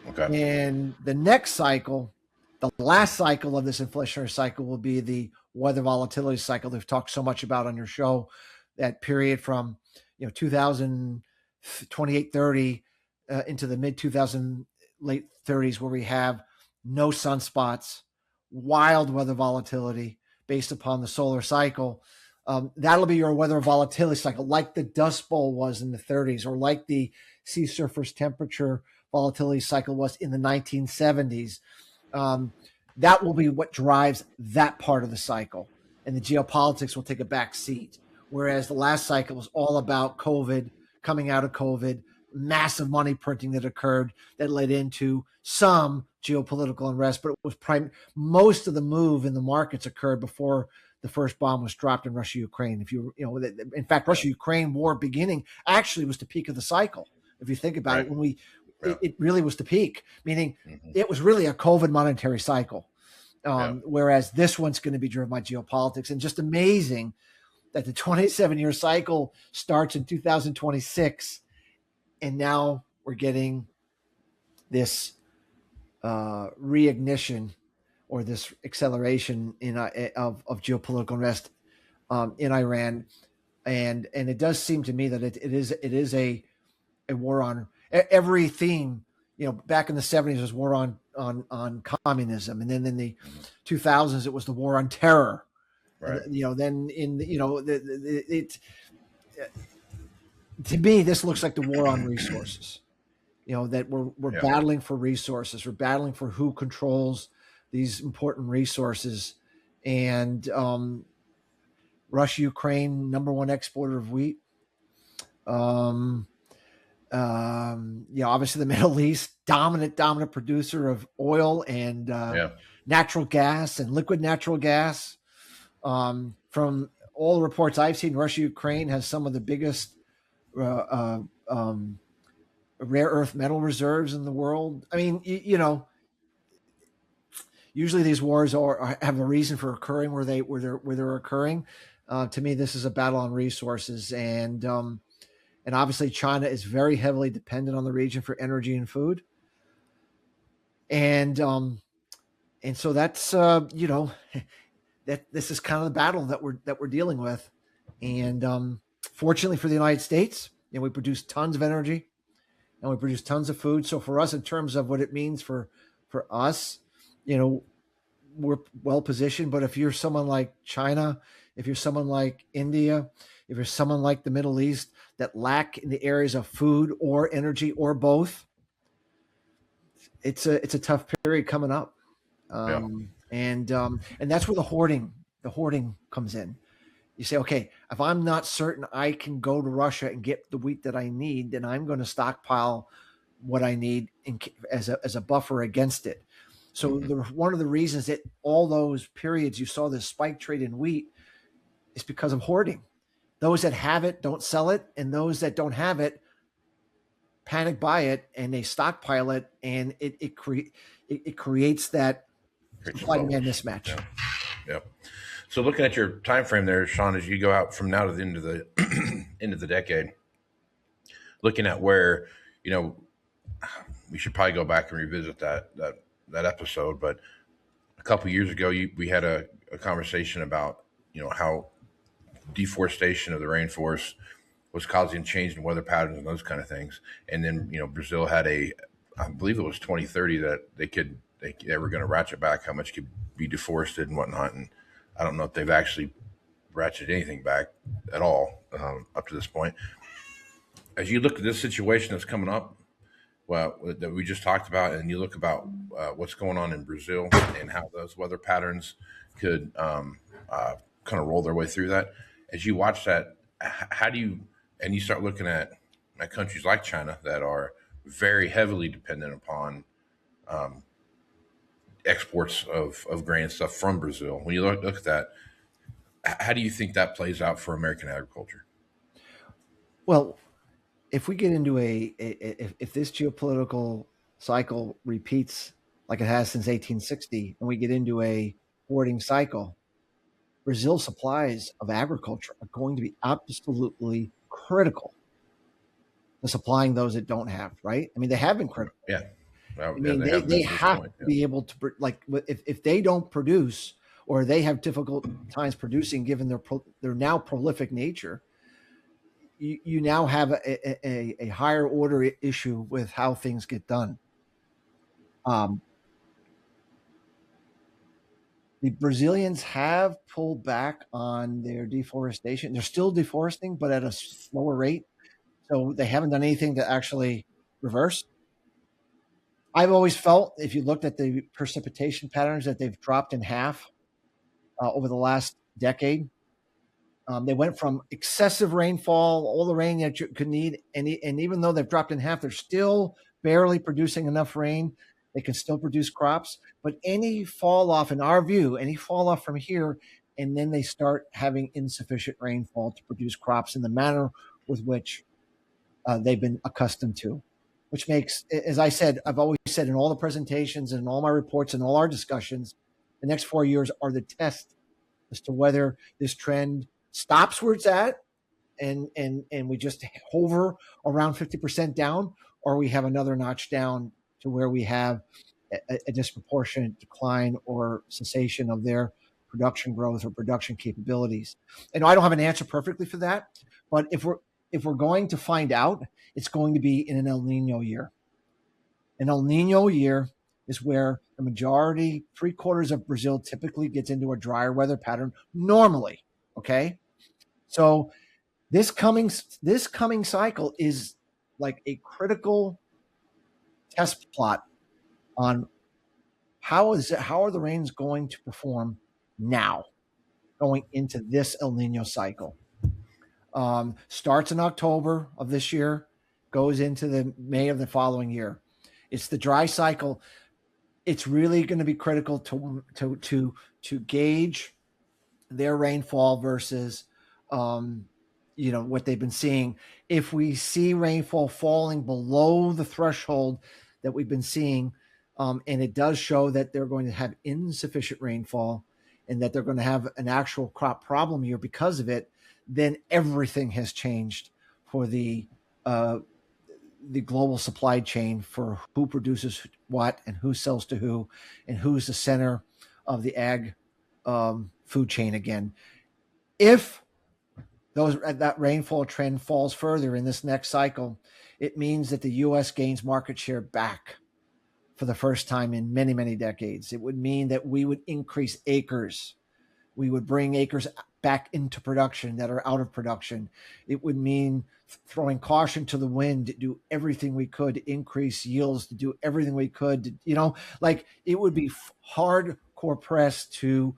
Okay. And the next cycle, the last cycle of this inflationary cycle, will be the weather volatility cycle they've talked so much about on your show. That period from 2028, 30 into the mid 2000 late 30s, where we have no sunspots, wild weather volatility based upon the solar cycle. That'll be your weather volatility cycle, like the Dust Bowl was in the 30s, or like the sea surface temperature volatility cycle was in the 1970s. That will be what drives that part of the cycle, and the geopolitics will take a back seat. Whereas the last cycle was all about COVID, coming out of COVID, massive money printing that occurred that led into some geopolitical unrest, but it was most of the move in the markets occurred before the first bomb was dropped in Russia-Ukraine. In fact, Russia-Ukraine war beginning actually was the peak of the cycle. If you think about it, when it really was the peak, meaning it was really a COVID monetary cycle. Whereas this one's going to be driven by geopolitics, and just amazing that the 27-year cycle starts in 2026, and now we're getting this reignition or this acceleration of geopolitical unrest in Iran, and it does seem to me that it is a war on every theme. Back in the 70s, it was war on communism, and then in the 2000s, it was the war on terror. Right. Then to me, this looks like the war on resources. That we're battling for resources. We're battling for who controls these important resources. And Russia, Ukraine, number one exporter of wheat. Obviously the Middle East, dominant producer of oil and natural gas and liquid natural gas. From all the reports I've seen, Russia, Ukraine has some of the biggest rare earth metal reserves in the world. I mean, usually these wars have a reason for occurring where they're occurring. To me, this is a battle on resources, and obviously China is very heavily dependent on the region for energy and food, and so that's that this is kind of the battle that we're dealing with, and fortunately for the United States, we produce tons of energy, and we produce tons of food. So for us, in terms of what it means for us, we're well positioned. But if you're someone like China, if you're someone like India, if you're someone like the Middle East that lack in the areas of food or energy or both, it's a tough period coming up. And that's where the hoarding comes in. You say, okay, if I'm not certain I can go to Russia and get the wheat that I need, then I'm going to stockpile what I need as a buffer against it. So one of the reasons that all those periods you saw this spike trade in wheat is because of hoarding. Those that have it don't sell it, and those that don't have it panic buy it and they stockpile it, and it creates that supply-demand mismatch. Yeah. So looking at your time frame there, Sean, as you go out from now to the end of the end of the decade, looking at where, we should probably go back and revisit that episode. But a couple of years ago, we had a conversation about, how deforestation of the rainforest was causing change in weather patterns and those kind of things. And then, Brazil had I believe it was 2030 that they were going to ratchet back how much could be deforested and whatnot. And I don't know if they've actually ratcheted anything back at all up to this point. As you look at this situation that's coming up, that we just talked about, and you look about what's going on in Brazil and how those weather patterns could kind of roll their way through that. As you watch that, how do you, and you start looking at countries like China that are very heavily dependent upon exports of grain and stuff from Brazil. When you look at that, how do you think that plays out for American agriculture? Well, if we get into if this geopolitical cycle repeats like it has since 1860, and we get into a hoarding cycle, Brazil's supplies of agriculture are going to be absolutely critical to supplying those that don't have, right? I mean, they have been critical. Yeah. Well, they have to be able to, like, if they don't produce, or they have difficult times producing, given their now prolific nature, you now have a higher order issue with how things get done. The Brazilians have pulled back on their deforestation. They're still deforesting, but at a slower rate. So they haven't done anything to actually reverse. I've always felt, if you looked at the precipitation patterns, that they've dropped in half over the last decade. They went from excessive rainfall, all the rain that you could need, and even though they've dropped in half, they're still barely producing enough rain. They can still produce crops, but any fall off, in our view, any fall off from here, and then they start having insufficient rainfall to produce crops in the manner with which they've been accustomed to, which makes, as I said, I've always said in all the presentations and in all my reports and all our discussions, the next 4 years are the test as to whether this trend stops where it's at and we just hover around 50% down, or we have another notch down to where we have a disproportionate decline or cessation of their production growth or production capabilities. And I don't have an answer perfectly for that, but if we're going to find out, it's going to be in an El Nino year. An El Nino year is where the majority, 3/4 of Brazil typically gets into a drier weather pattern normally. Okay. So this coming cycle is like a critical test plot on how are the rains going to perform now going into this El Nino cycle. Starts in October of this year, goes into the May of the following year. It's the dry cycle. It's really going to be critical to gauge their rainfall versus what they've been seeing. If we see rainfall falling below the threshold that we've been seeing, and it does show that they're going to have insufficient rainfall and that they're going to have an actual crop problem year because of it, then everything has changed for the global supply chain for who produces what and who sells to who and who's the center of the ag food chain again. If that rainfall trend falls further in this next cycle, it means that the U.S. gains market share back for the first time in many, many decades. It would mean that we would increase acres. We would bring acres back into production that are out of production. It would mean throwing caution to the wind, to do everything we could to increase yields, to do everything we could, it would be hardcore pressed to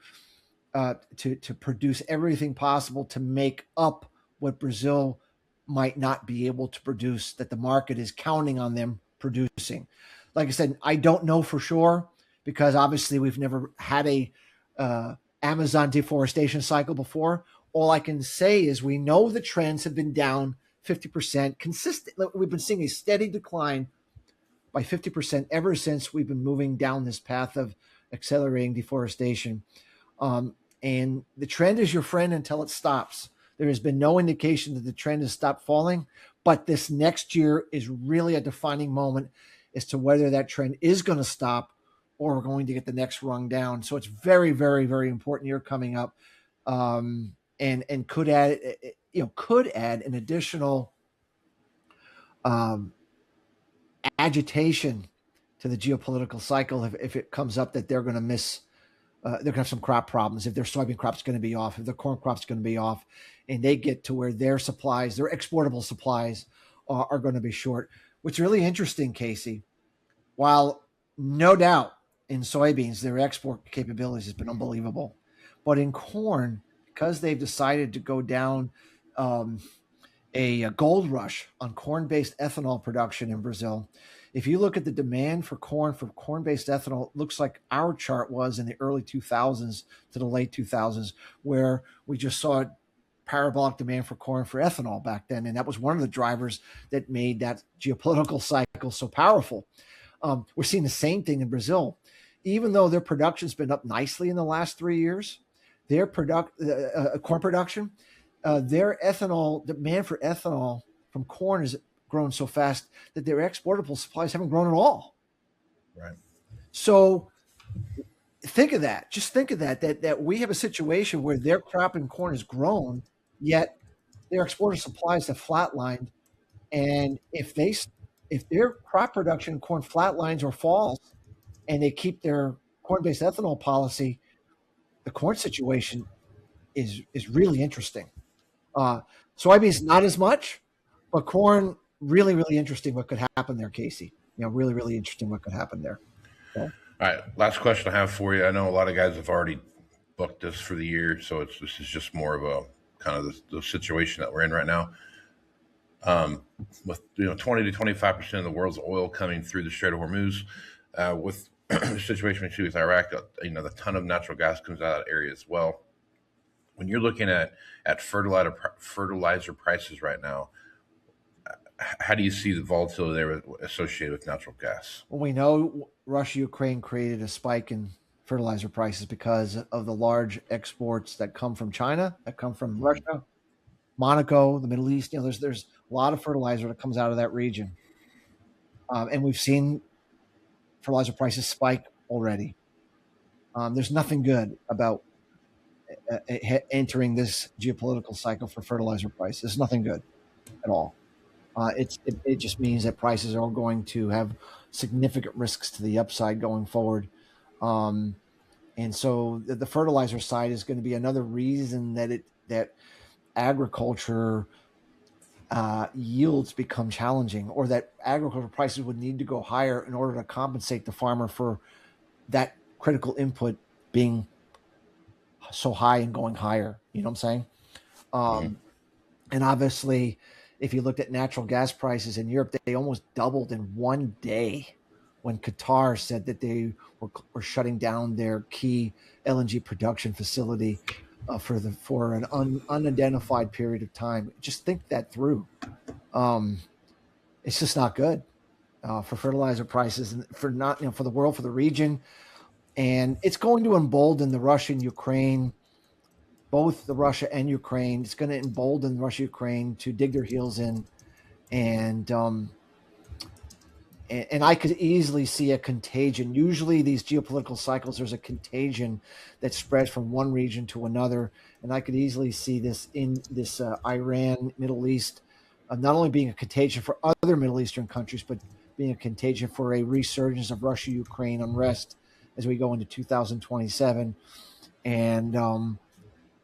produce everything possible to make up what Brazil might not be able to produce, that the market is counting on them producing. Like I said, I don't know for sure because obviously we've never had a Amazon deforestation cycle before. All I can say is we know the trends have been down 50% consistently. We've been seeing a steady decline by 50% ever since we've been moving down this path of accelerating deforestation. And the trend is your friend until it stops. There has been no indication that the trend has stopped falling, but this next year is really a defining moment as to whether that trend is going to stop or we're going to get the next rung down. So it's very, very, very important year coming up, and could add an additional agitation to the geopolitical cycle if it comes up that they're going to miss. They're going to have some crop problems. If their soybean crop's going to be off, if their corn crop's going to be off, and they get to where their supplies, their exportable supplies, are going to be short. What's really interesting, Casey, while no doubt in soybeans, their export capabilities has been unbelievable. But in corn, because they've decided to go down a gold rush on corn-based ethanol production in Brazil, if you look at the demand for corn-based ethanol, it looks like our chart was in the early 2000s to the late 2000s, where we just saw parabolic demand for corn for ethanol back then. And that was one of the drivers that made that geopolitical cycle so powerful. We're seeing the same thing in Brazil. Even though their production's been up nicely in the last 3 years, their corn production, their ethanol demand for ethanol from corn has grown so fast that their exportable supplies haven't grown at all. Right. So think of that. Just think of that we have a situation where their crop in corn has grown, yet their exporter supplies have flatlined. And if their crop production in corn flatlines or falls, and they keep their corn-based ethanol policy, the corn situation is really interesting. Soybeans not as much, but corn really, really interesting what could happen there, Casey. Really, really interesting what could happen there. So. All right, last question I have for you. I know a lot of guys have already booked this for the year, so this is just more of kind of the situation that we're in right now. With 20 to 25% of the world's oil coming through the Strait of Hormuz, with the situation with Iraq, the ton of natural gas comes out of that area as well. When you're looking at fertilizer prices right now, how do you see the volatility there associated with natural gas? Well, we know Russia-Ukraine created a spike in fertilizer prices because of the large exports that come from China, that come from Russia, Monaco, the Middle East. There's a lot of fertilizer that comes out of that region, and we've seen fertilizer prices spike already. There's nothing good about entering this geopolitical cycle for fertilizer prices. There's nothing good at all. It just means that prices are going to have significant risks to the upside going forward. And so the fertilizer side is going to be another reason that agriculture yields become challenging, or that agricultural prices would need to go higher in order to compensate the farmer for that critical input being so high and going higher. You know what I'm saying? And obviously, if you looked at natural gas prices in Europe, they almost doubled in one day when Qatar said that they were shutting down their key LNG production facility for an unidentified period of time. Just think that through. It's just not good for fertilizer prices and for the world, for the region. And it's going to embolden the Russia-Ukraine, both the Russia and Ukraine. It's going to embolden Russia-Ukraine to dig their heels in. And I could easily see a contagion. Usually these geopolitical cycles, there's a contagion that spreads from one region to another. And I could easily see this in this Iran, Middle East, not only being a contagion for other Middle Eastern countries, but being a contagion for a resurgence of Russia-Ukraine unrest as we go into 2027. And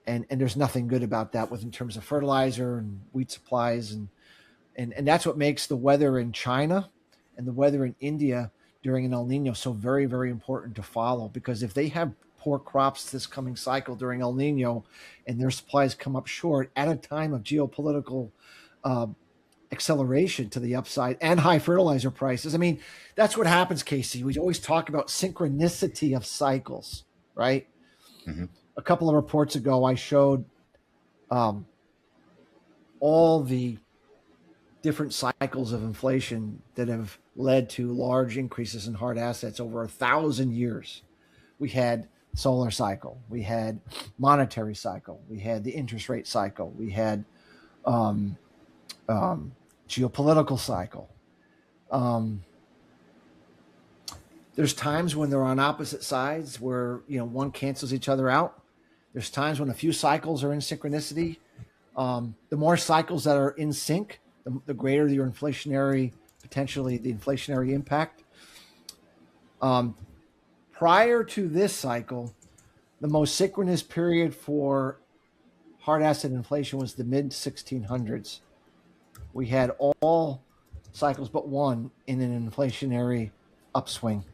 there's nothing good about that in terms of fertilizer and wheat supplies. And that's what makes the weather in China and the weather in India during an El Nino so very, very important to follow, because if they have poor crops this coming cycle during El Nino and their supplies come up short at a time of geopolitical acceleration to the upside and high fertilizer prices. I mean, that's what happens, Casey. We always talk about synchronicity of cycles, right? Mm-hmm. A couple of reports ago, I showed all the different cycles of inflation that have led to large increases in hard assets over 1,000 years. We had solar cycle, we had monetary cycle, we had the interest rate cycle, we had geopolitical cycle. There's times when they're on opposite sides where one cancels each other out. There's times when a few cycles are in synchronicity. The more cycles that are in sync, the greater your potentially the inflationary impact. Prior to this cycle, the most synchronous period for hard asset inflation was the mid 1600s. We had all cycles but one in an inflationary upswing.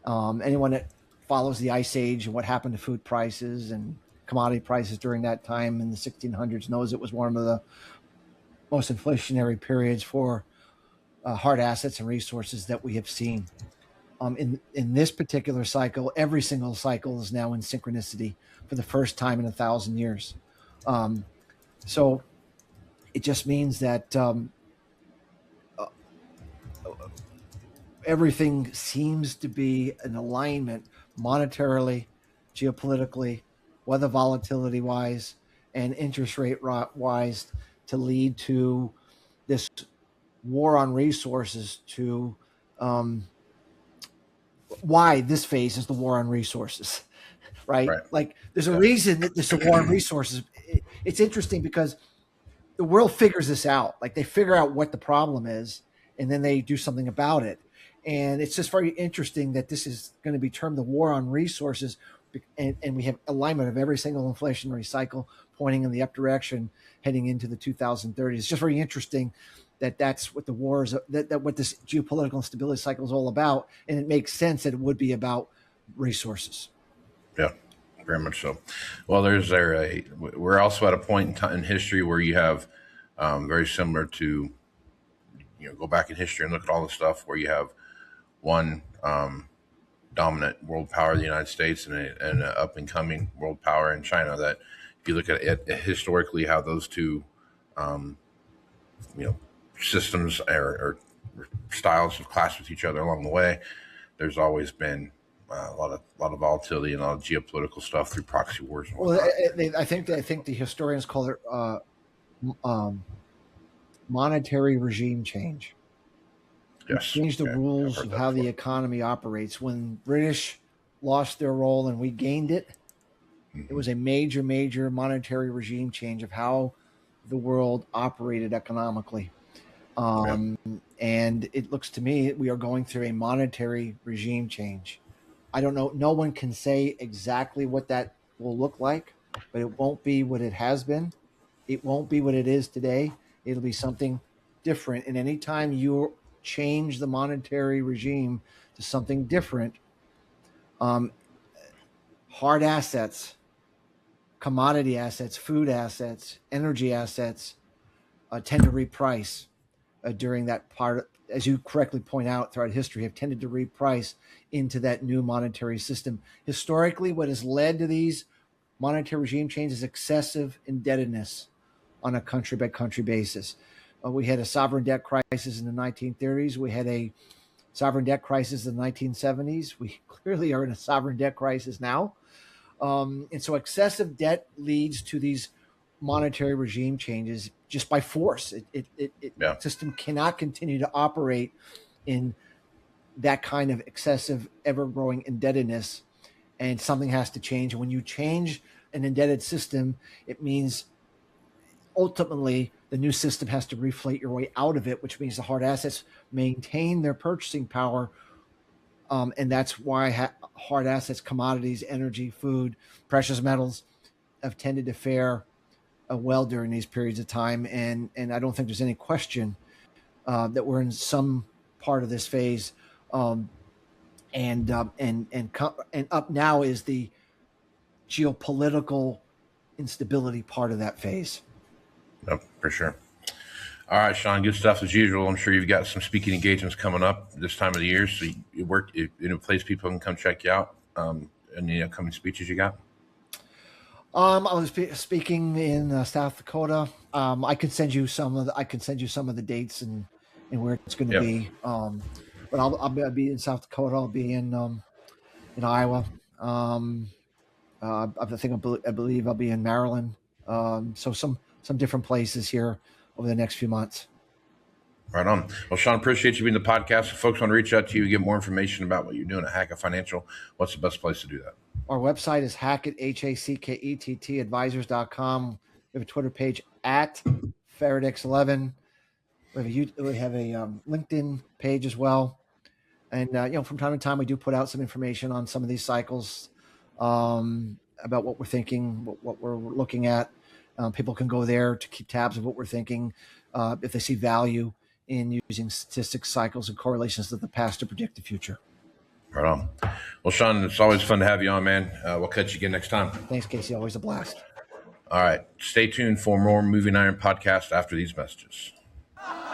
Anyone that follows the Ice Age and what happened to food prices and commodity prices during that time in the 1600s knows it was one of the most inflationary periods for hard assets and resources that we have seen. In this particular cycle, every single cycle is now in synchronicity for the first time in 1,000 years. So it just means that everything seems to be in alignment monetarily, geopolitically, weather volatility wise, and interest rate wise to lead to this war on resources to why this phase is the war on resources, right? Like there's a reason that this is a war on resources. It's interesting because the world figures this out. Like they figure out what the problem is and then they do something about it. And it's just very interesting that this is going to be termed the war on resources. And we have alignment of every single inflationary cycle pointing in the up direction heading into the 2030s. It's just very interesting that that's what the war is, that what this geopolitical instability cycle is all about. And it makes sense that it would be about resources. Yeah. Very much so. Well, we're also at a point in time in history where you have very similar to, go back in history and look at all the stuff where you have one dominant world power, the United States, and an up and coming world power in China. That if you look at it historically, how those two, systems or styles have clashed with each other along the way, there's always been a lot of volatility and a lot of geopolitical stuff through proxy wars. And well, I think the historians call it monetary regime change. Yes, Change the rules of how the economy operates. When British lost their role and we gained it, it was a major monetary regime change of how the world operated economically. And it looks to me we are going through a monetary regime change. I don't know. No one can say exactly what that will look like, but it won't be what it has been. It won't be what it is today. It'll be something different. And anytime you change the monetary regime to something different, hard assets, commodity assets, food assets, energy assets tend to reprice during that part. As you correctly point out, throughout history, have tended to reprice into that new monetary system. Historically, what has led to these monetary regime changes is excessive indebtedness on a country-by-country basis. We had a sovereign debt crisis in the 1930s. We had a sovereign debt crisis in the 1970s. We clearly are in a sovereign debt crisis now. And so excessive debt leads to these monetary regime changes just by force. The system cannot continue to operate in that kind of excessive, ever-growing indebtedness, and something has to change. And when you change an indebted system, it means ultimately the new system has to reflate your way out of it, which means the hard assets maintain their purchasing power. And that's why hard assets, commodities, energy, food, precious metals have tended to fare well during these periods of time. And I don't think there's any question that we're in some part of this phase. And up now is the geopolitical instability part of that phase. Yep, for sure. All right, Sean, good stuff as usual. I'm sure you've got some speaking engagements coming up this time of the year. So you work in a place people can come check you out. Any upcoming speeches you got? I was speaking in South Dakota. I can send you some of the dates and where it's going to be. But I'll be in South Dakota. I'll be in Iowa. I believe I'll be in Maryland. So some different places here over the next few months. Right on. Well, Sean, appreciate you being the podcast. If folks want to reach out to you, get more information about what you're doing at Hackett Financial, what's the best place to do that? Our website is Hackett, Hackett advisors.com. We have a Twitter page at Faradex11. We have a LinkedIn page as well. And, from time to time, we do put out some information on some of these cycles about what we're thinking, what we're looking at. People can go there to keep tabs of what we're thinking if they see value in using statistics, cycles, and correlations of the past to predict the future. Right on. Well, Sean, it's always fun to have you on, man. We'll catch you again next time. Thanks, Casey. Always a blast. All right. Stay tuned for more Moving Iron podcast after these messages.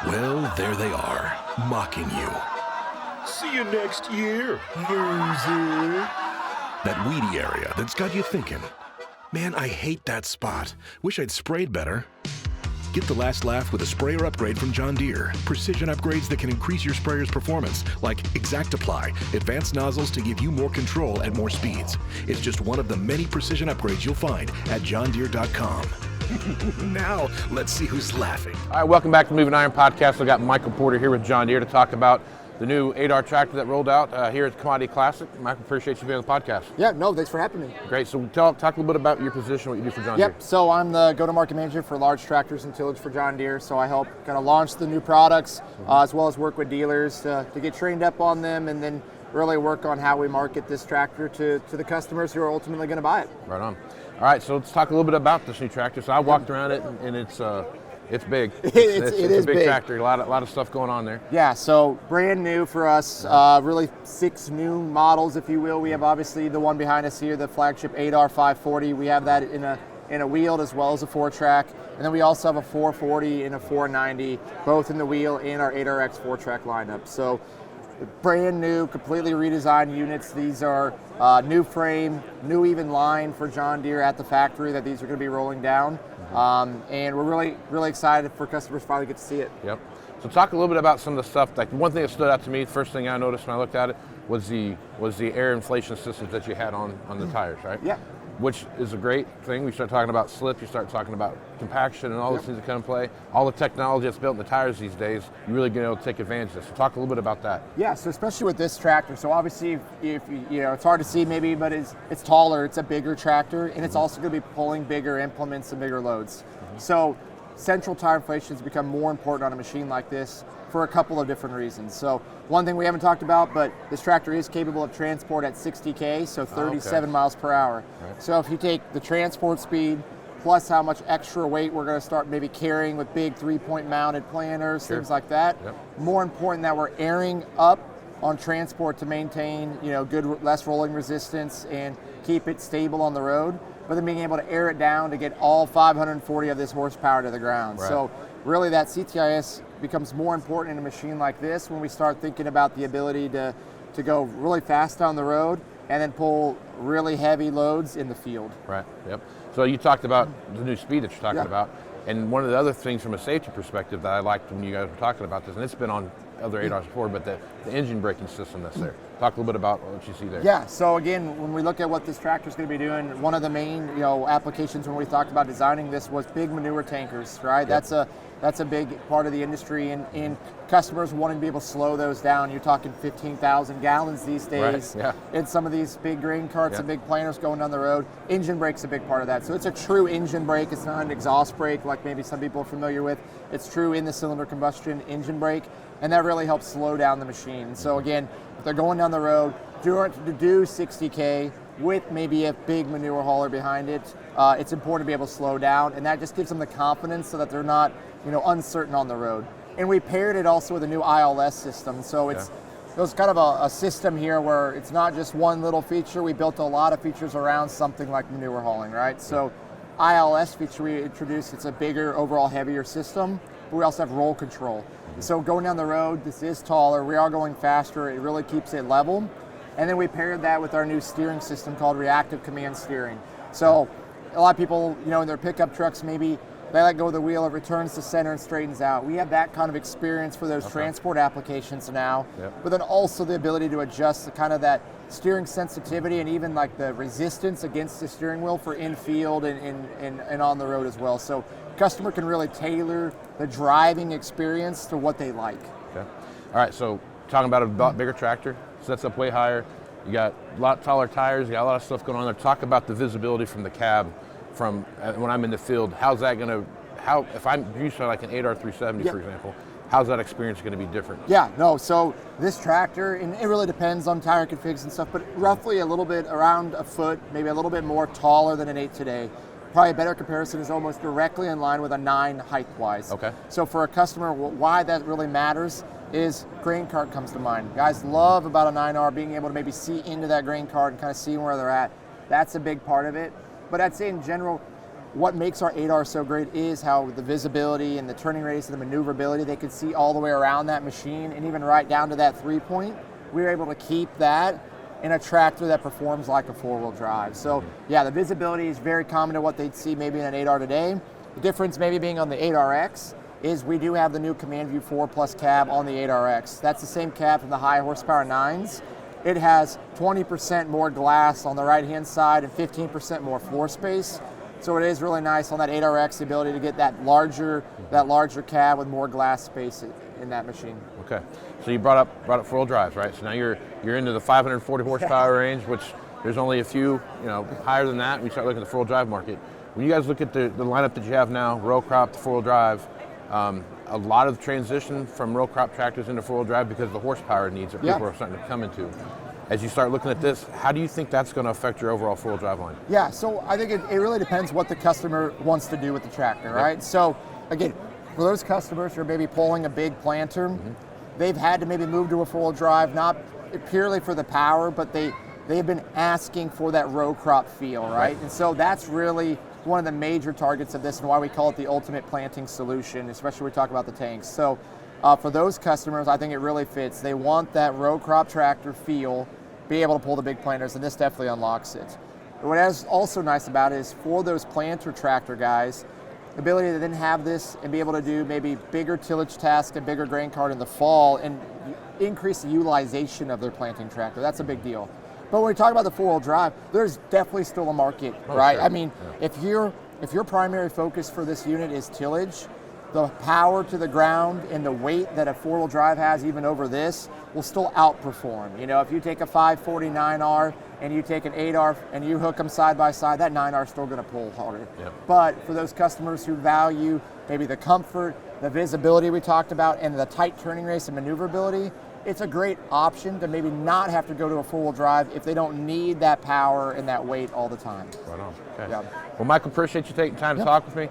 Well, there they are, mocking you. See you next year, loser. That weedy area that's got you thinking, man, I hate that spot. Wish I'd sprayed better. Get the last laugh with a sprayer upgrade from John Deere. Precision upgrades that can increase your sprayer's performance, like Exact Apply, advanced nozzles to give you more control at more speeds. It's just one of the many precision upgrades you'll find at johndeere.com. Now, let's see who's laughing. All right, welcome back to Moving Iron Podcast. I got Michael Porter here with John Deere to talk about the new 8R tractor that rolled out here at Commodity Classic. Michael, appreciate you being on the podcast. Yeah, no, thanks for having me. Great. So talk a little bit about your position, what you do for John Deere. Yep, so I'm the go-to-market manager for large tractors and tillage for John Deere. So I help kind of launch the new products as well as work with dealers to get trained up on them and then really work on how we market this tractor to the customers who are ultimately going to buy it. Right on. All right, so let's talk a little bit about this new tractor. So I walked around it, and it's It's big. It It's is a big tractor. A lot of stuff going on there. Yeah, so brand new for us. Really 6 new models, if you will. We have obviously the one behind us here, the flagship 8R 540. We have that in a wheeled as well as a 4-track. And then we also have a 440 and a 490, both in the wheel and our 8RX 4-track lineup. So brand new, completely redesigned units. These are new frame, new even line for John Deere at the factory that these are going to be rolling down. And we're really, really excited for customers to finally get to see it. Yep. So talk a little bit about some of the stuff. Like one thing that stood out to me, first thing I noticed when I looked at it was the air inflation systems that you had on the tires, right? Yeah. Which is a great thing. We start talking about slip, you start talking about compaction and all those things that come into play. All the technology that's built in the tires these days, you're really going to be able to take advantage of this. So talk a little bit about that. Yeah, so especially with this tractor. So obviously, if you know, it's hard to see maybe, but it's taller, it's a bigger tractor, and it's also going to be pulling bigger implements and bigger loads. So central tire inflation has become more important on a machine like this for a couple of different reasons. So one thing we haven't talked about, but this tractor is capable of transport at 60K, so 37 miles per hour. Right. So if you take the transport speed plus how much extra weight we're going to start maybe carrying with big 3-point mounted planters, things like that, more important that we're airing up on transport to maintain, you know, good, less rolling resistance and keep it stable on the road, but then being able to air it down to get all 540 of this horsepower to the ground. Right. So really that CTIS becomes more important in a machine like this when we start thinking about the ability to go really fast down the road and then pull really heavy loads in the field. Right, yep. So you talked about the new speed that you're talking about, and one of the other things from a safety perspective that I liked when you guys were talking about this, and it's been on other 8Rs before, but the engine braking system that's there. Talk a little bit about what you see there. Yeah, so again, when we look at what this tractor is going to be doing, one of the main applications when we talked about designing this was big manure tankers, right? Yep. That's a big part of the industry, and customers wanting to be able to slow those down. You're talking 15,000 gallons these days in some of these big grain carts and big planters going down the road. Engine brake's a big part of that. So it's a true engine brake. It's not an exhaust brake like maybe some people are familiar with. It's true in the cylinder combustion engine brake, and that really helps slow down the machine. So again, if they're going down the road, to do 60K with maybe a big manure hauler behind it, it's important to be able to slow down, and that just gives them the confidence so that they're not, uncertain on the road. And we paired it also with a new ILS system, so it's kind of a system here where it's not just one little feature. We built a lot of features around something like manure hauling, right? So ILS feature we introduced, it's a bigger, overall heavier system, but we also have roll control. So going down the road, this is taller, we are going faster, it really keeps it level. And then we paired that with our new steering system called reactive command steering. So a lot of people, in their pickup trucks, maybe they let go of the wheel, it returns to center and straightens out. We have that kind of experience for those transport applications now, but then also the ability to adjust the kind of that steering sensitivity and even like the resistance against the steering wheel for in-field and on the road as well. So customer can really tailor the driving experience to what they like. Okay. All right, so talking about a bigger tractor, sets up way higher, you got a lot taller tires, you got a lot of stuff going on there. Talk about the visibility from the cab from when I'm in the field. How's that going to, if I'm used to like an 8R 370, for example, how's that experience going to be different? So this tractor, and it really depends on tire configs and stuff, but roughly a little bit around a foot, maybe a little bit more taller than an 8 today. Probably a better comparison is almost directly in line with a 9 height-wise. Okay. So for a customer, why that really matters is grain cart comes to mind. Guys love about a 9R being able to maybe see into that grain cart and kind of see where they're at. That's a big part of it. But I'd say in general, what makes our 8R so great is how the visibility and the turning radius and the maneuverability, they could see all the way around that machine and even right down to that 3-point. We were able to keep that in a tractor that performs like a 4-wheel drive. So the visibility is very common to what they'd see maybe in an 8R today. The difference maybe being on the 8RX is we do have the new Command View 4 Plus cab on the 8RX. That's the same cab from the high horsepower 9s. It has 20% more glass on the right-hand side and 15% more floor space. So it is really nice on that 8RX, the ability to get that larger cab with more glass space in that machine. Okay, so you brought up 4-wheel drives, right? So now you're into the 540 horsepower range, which there's only a few, higher than that. We start looking at the 4-wheel drive market. When you guys look at the lineup that you have now, row crop to 4-wheel drive, a lot of the transition from row crop tractors into 4-wheel drive because of the horsepower needs that people are starting to come into. As you start looking at this, how do you think that's going to affect your overall 4-wheel drive line? Yeah, so I think it really depends what the customer wants to do with the tractor, right? So again, for those customers who are maybe pulling a big planter, they've had to maybe move to a four-wheel drive, not purely for the power, but they've been asking for that row crop feel, right? And so that's really one of the major targets of this and why we call it the ultimate planting solution, especially when we talk about the tanks. So for those customers, I think it really fits. They want that row crop tractor feel, be able to pull the big planters, and this definitely unlocks it. What is also nice about it is for those planter tractor guys, the ability to then have this and be able to do maybe bigger tillage tasks and bigger grain cart in the fall and increase the utilization of their planting tractor. That's a big deal. But when we talk about the four-wheel drive, there's definitely still a market, right? Sure. I mean, if your primary focus for this unit is tillage, the power to the ground and the weight that a four-wheel drive has even over this will still outperform. You know, if you take a 540 9R and you take an 8R and you hook them side by side, that 9R is still going to pull harder. Yep. But for those customers who value maybe the comfort, the visibility we talked about, and the tight turning radius and maneuverability, it's a great option to maybe not have to go to a four-wheel drive if they don't need that power and that weight all the time. Right on. Okay. Yep. Well, Michael, appreciate you taking time to talk with me.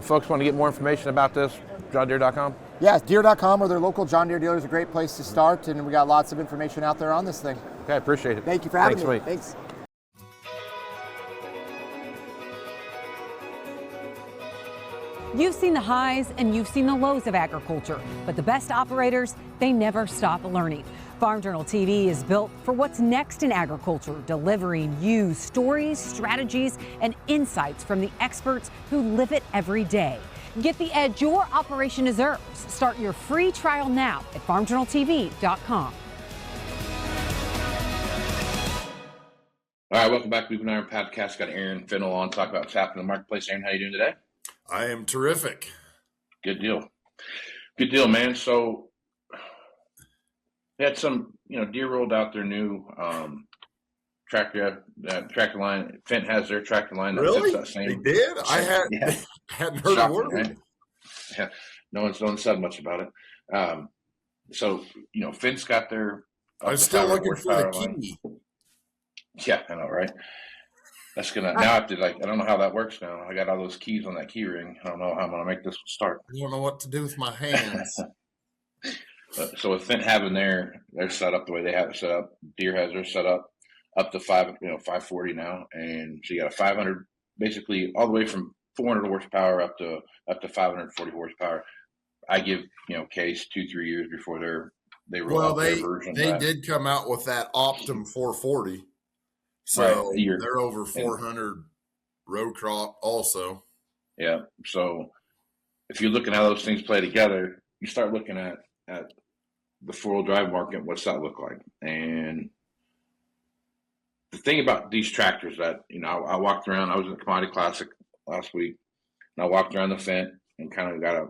Folks want to get more information about this, johndeere.com? Yes, deere.com or their local John Deere dealer is a great place to start, and we got lots of information out there on this thing. Okay, appreciate it. Thank you for having me. Mate. Thanks. You've seen the highs and you've seen the lows of agriculture, but the best operators, they never stop learning. Farm Journal TV is built for what's next in agriculture, delivering you stories, strategies, and insights from the experts who live it every day. Get the edge your operation deserves. Start your free trial now at farmjournaltv.com. All right, welcome back to Moving Iron Podcast. Got Aaron Fennell on, talk about what's happening in the marketplace. Aaron, how you doing today? I am terrific. Good deal. Good deal, man. So we had some, Deere rolled out their new tractor line. Fendt has their tractor line. Really? That same. They did? I hadn't heard a word. Right? Yeah. No one's said much about it. So, Fendt's got their. I'm still looking for the key. Yeah, I know, right? That's gonna now I have to I don't know how that works now. I got all those keys on that key ring. I don't know how I'm gonna make this one start. I don't know what to do with my hands. So with Fendt having their set up the way they have it set up, Deere has their set up to 540 now, and so you got a 500, basically all the way from 400 horsepower up to 540 horsepower. I give Case 2-3 years before they roll out their version. They did come out with that Optum 440. So right, they're over 400 row crop also. Yeah. So if you're looking at how those things play together, you start looking at the four-wheel drive market. What's that look like? And the thing about these tractors that, I walked around, I was in the Commodity Classic last week, and I walked around the Fendt and kind of got to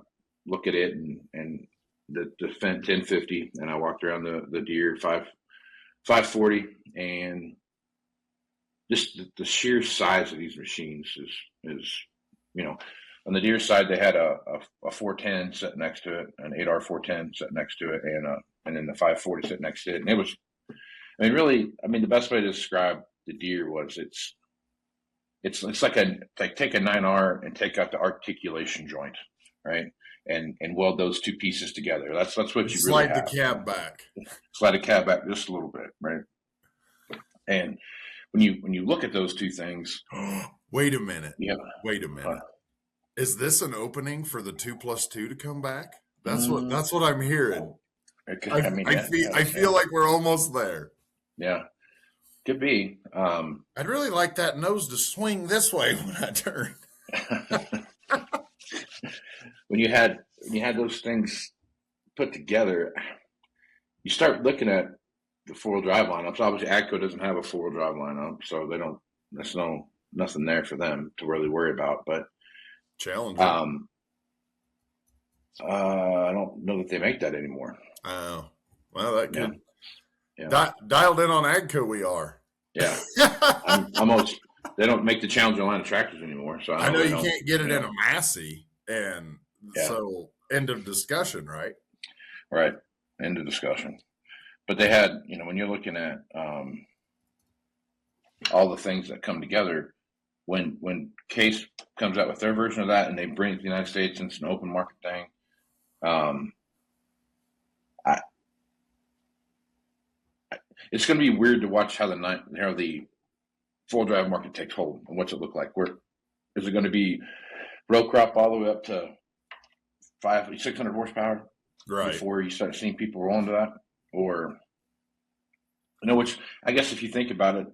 look at it and the Fendt 1050, and I walked around the Deere 540, and just the sheer size of these machines is on the Deere side, they had a 410 sitting next to it, an 8R 410 sitting next to it, and then the 540 sitting next to it. And it was, the best way to describe the Deere was it's like take a 9R and take out the articulation joint, right? And weld those two pieces together. That's what you really slide have. the cab back. Slide the cab back just a little bit, right? And when you look at those two things, wait a minute. Yeah. Wait a minute. Is this an opening for the 2+2 to come back? That's what I'm hearing. I feel like we're almost there. Yeah, could be. I'd really like that nose to swing this way when I turn. When you had those things put together, you start looking at the four-wheel drive lineups. Obviously, AGCO doesn't have a four-wheel drive lineup, so they don't. There's nothing there for them to really worry about. But challenging. I don't know that they make that anymore. Oh, well, that could. Yeah. Dialed in on AGCO, we are. Yeah, I'm almost. They don't make the Challenger line of tractors anymore. So I know you can't get it in a Massey, and so end of discussion, right? Right, end of discussion. But they had, when you're looking at all the things that come together, when Case comes out with their version of that and they bring it to the United States and it's an open market thing, it's going to be weird to watch how the full drive market takes hold and what's it look like. Is it going to be row crop all the way up to 600 horsepower before you start seeing people roll into that? Or, which I guess if you think about it,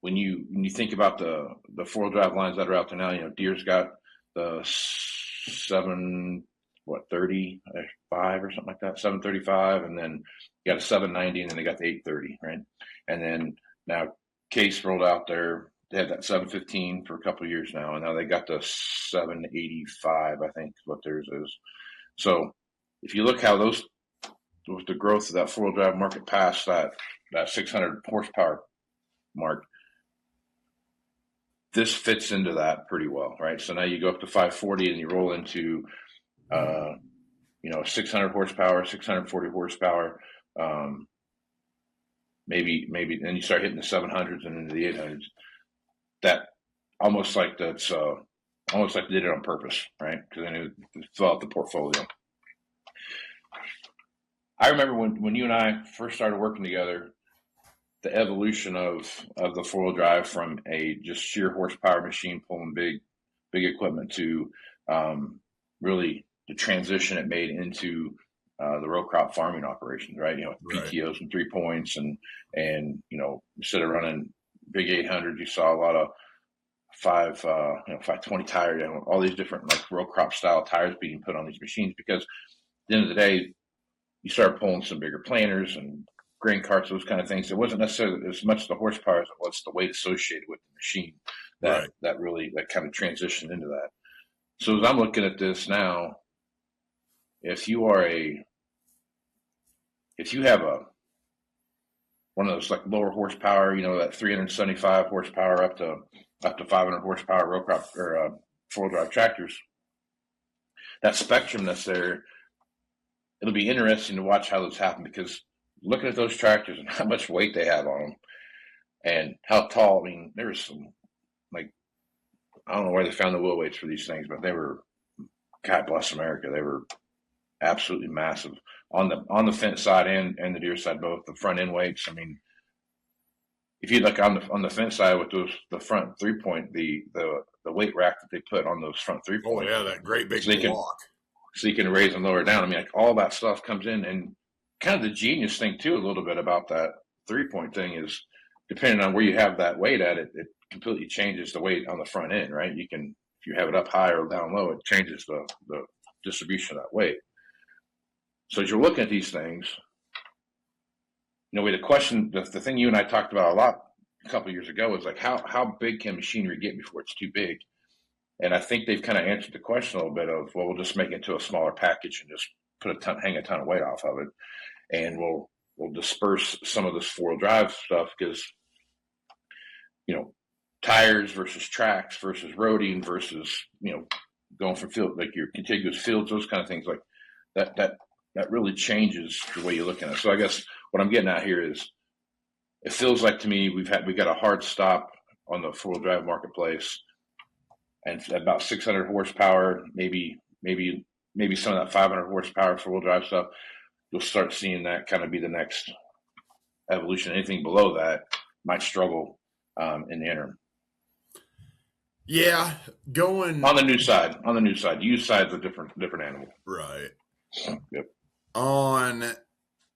when you think about the 4-wheel drive lines that are out there now, Deere's got the 735 or something like that, 735, and then you got a 790, and then they got the 830, right? And then now Case rolled out there. They had that 715 for a couple of years now, and now they got the 785, I think, is what theirs is. So if you look how with the growth of that 4-wheel drive market past that 600 horsepower mark, this fits into that pretty well, right? So now you go up to 540 and you roll into, 600 horsepower, 640 horsepower, maybe then you start hitting the 700s and into the 800s. That almost like they did it on purpose, right? Because they knew to fill out the portfolio. I remember when you and I first started working together, the evolution of the 4-wheel drive from a just sheer horsepower machine pulling big equipment to really the transition it made into the row crop farming operations, right? PTOs and 3 points and instead of running big 800s, you saw a lot of 520 tires, all these different like row crop style tires being put on these machines, because at the end of the day, you start pulling some bigger planters and grain carts, those kind of things. It wasn't necessarily as much the horsepower as it was the weight associated with the machine that really kind of transitioned into that. So as I'm looking at this now, if you have one of those like lower horsepower, that 375 horsepower up to 500 horsepower row crop or 4-wheel drive tractors, that spectrum that's there, it'll be interesting to watch how those happen, because looking at those tractors and how much weight they have on them and how tall, there was some, I don't know where they found the wheel weights for these things, but they were, God bless America, they were absolutely massive on the fence side and the deer side, both the front end weights. If you look on the fence side with the front 3-point, the weight rack that they put on those front 3-point. Oh yeah, that great big block. So you can raise and lower down. All that stuff comes in, and kind of the genius thing too, a little bit about that 3-point thing is, depending on where you have that weight at, it completely changes the weight on the front end, right? You can, if you have it up high or down low, it changes the distribution of that weight. So as you're looking at these things, the question, the thing you and I talked about a lot a couple of years ago was like, how big can machinery get before it's too big? And I think they've kind of answered the question a little bit of, well, we'll just make it into a smaller package and just hang a ton of weight off of it, and we'll disperse some of this 4-wheel drive stuff, because tires versus tracks versus roading versus going from field, like your contiguous fields, those kind of things, like that really changes the way you're looking at it. So I guess what I'm getting at here is, it feels like to me we got a hard stop on the 4-wheel drive marketplace, and about 600 horsepower, maybe some of that 500 horsepower 4-wheel drive stuff, you'll start seeing that kind of be the next evolution. Anything below that might struggle in the interim. Yeah, going on the new side. The used side's a different animal. Right. Yep. On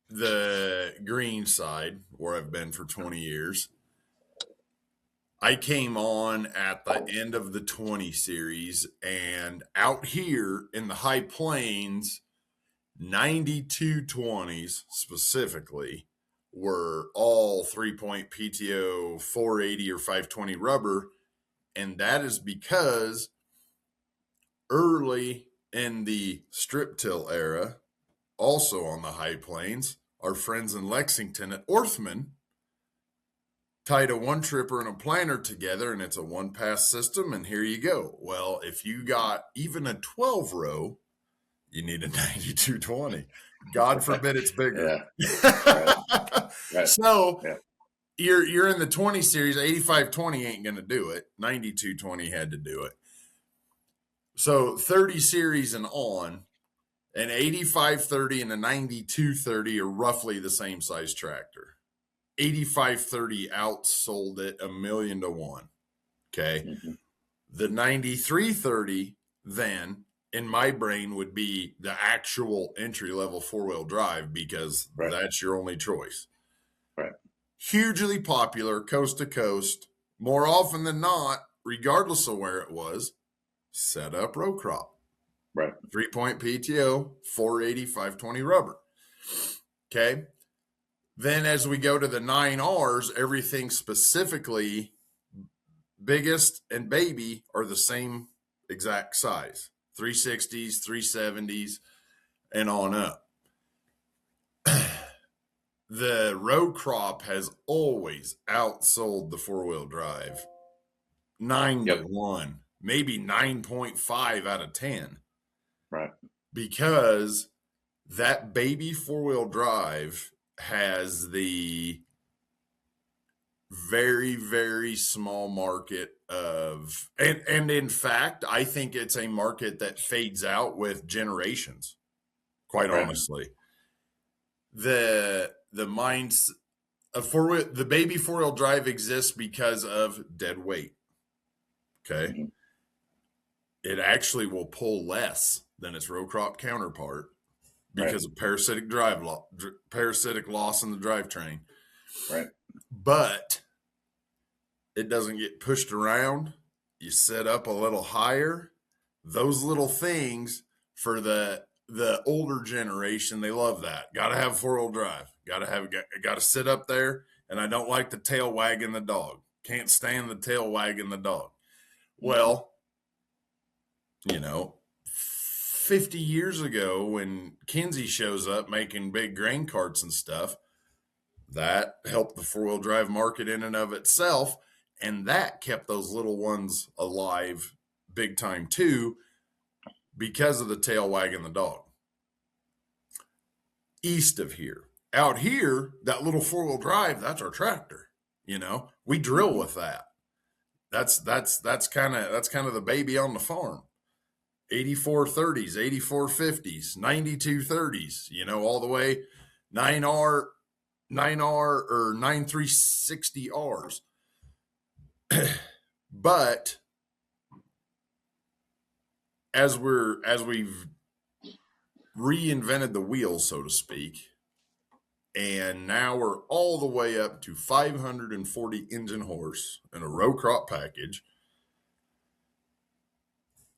the green side, where I've been for 20 years, I came on at the end of the 20 series, and out here in the high plains, 9220s specifically were all 3-point PTO 480 or 520 rubber. And that is because early in the strip till era, also on the high plains, our friends in Lexington at Orthman tied a 1-tripper and a planter together, and it's a 1-pass system, and here you go. Well, if you got even a 12-row, you need a 9220. God forbid it's bigger. Yeah. Right. So, you're in the 20 series. 8520 ain't going to do it. 9220 had to do it. So 30 series and on, an 8530 and a 9230 are roughly the same size tractor. 8530 outsold it 1,000,000 to 1. Okay. Mm-hmm. The 9330 then in my brain would be the actual entry level 4-wheel drive because that's your only choice. Right. Hugely popular coast to coast, more often than not, regardless of where it was, set up row crop. Right. 3-point PTO, 480, 520 rubber. Okay. Then as we go to the 9Rs, everything specifically biggest and baby are the same exact size. 360s, 370s, and on up. The row crop has always outsold the 4-wheel drive 9 to 1, maybe 9.5 out of 10. Right. Because that baby 4-wheel drive has the very, very small market of, and in fact, I think it's a market that fades out with generations, quite honestly. The minds of the baby 4-wheel drive exists because of dead weight. Okay. Mm-hmm. It actually will pull less than its row crop counterpart because of parasitic loss in the drivetrain. Right. But it doesn't get pushed around. You set up a little higher. Those little things for the older generation, they love that. Got to have 4-wheel drive. Got to sit up there, and I don't like the tail wagging the dog. Can't stand the tail wagging the dog. Well, 50 years ago when Kinsey shows up making big grain carts and stuff, that helped the 4-wheel drive market in and of itself. And that kept those little ones alive big time too, because of the tail wagging the dog. East of here. Out here, that little 4-wheel drive, that's our tractor. We drill with that. That's kind of the baby on the farm. 8430s, 8450s, 9230s, all the way 9R or 9360Rs. But as we've reinvented the wheel, so to speak, and now we're all the way up to 540 engine horse in a row crop package,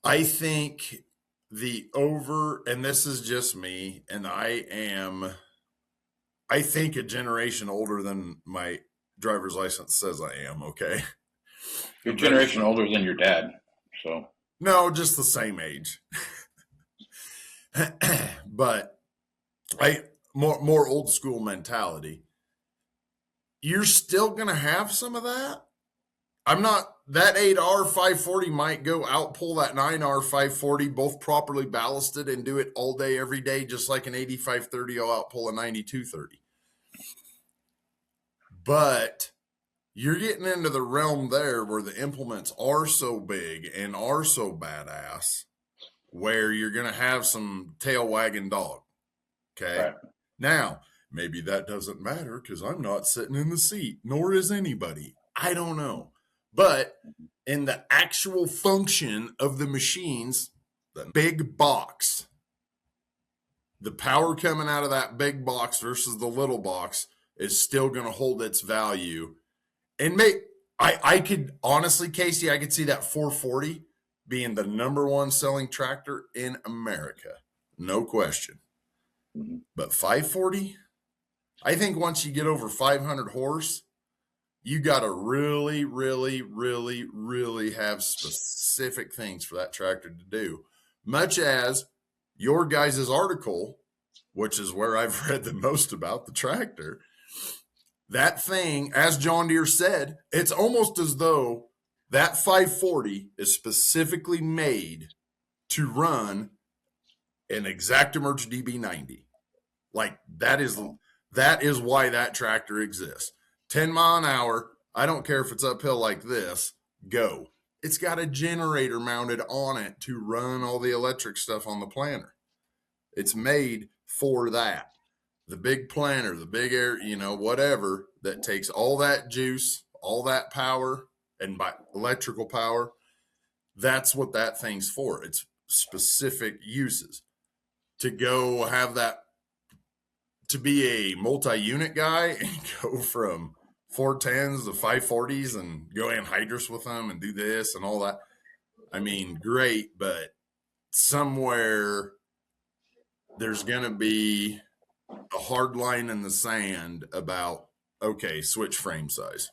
I think and this is just me, and I think a generation older than my driver's license says I am, okay? You're a generation older than your dad, so. No, just the same age. But more old school mentality. You're still going to have some of that. That 8R 540 might go outpull that 9R 540, both properly ballasted, and do it all day, every day, just like an 8530 will outpull a 9230. But you're getting into the realm there where the implements are so big and are so badass, where you're going to have some tail wagging dog. Okay. Right. Now, maybe that doesn't matter because I'm not sitting in the seat, nor is anybody. I don't know. But in the actual function of the machines, the big box, the power coming out of that big box versus the little box is still going to hold its value. And I could honestly, Casey, I could see that 440 being the number one selling tractor in America. No question. Mm-hmm. But 540, I think once you get over 500 horse, you got to really, really, really, really have specific things for that tractor to do. Much as your guys' article, which is where I've read the most about the tractor, that thing, as John Deere said, it's almost as though that 540 is specifically made to run an ExactEmerge DB90. Like that is why that tractor exists. 10 mile an hour. I don't care if it's uphill like this, go. It's got a generator mounted on it to run all the electric stuff on the planter. It's made for that. The big planter, the big air, whatever, that takes all that juice, all that power, and by electrical power, that's what that thing's for. It's specific uses. To go have that, to be a multi-unit guy and go from 410s to 540s and go anhydrous with them and do this and all that. I mean, great, but somewhere there's going to be a hard line in the sand about, okay, switch frame size.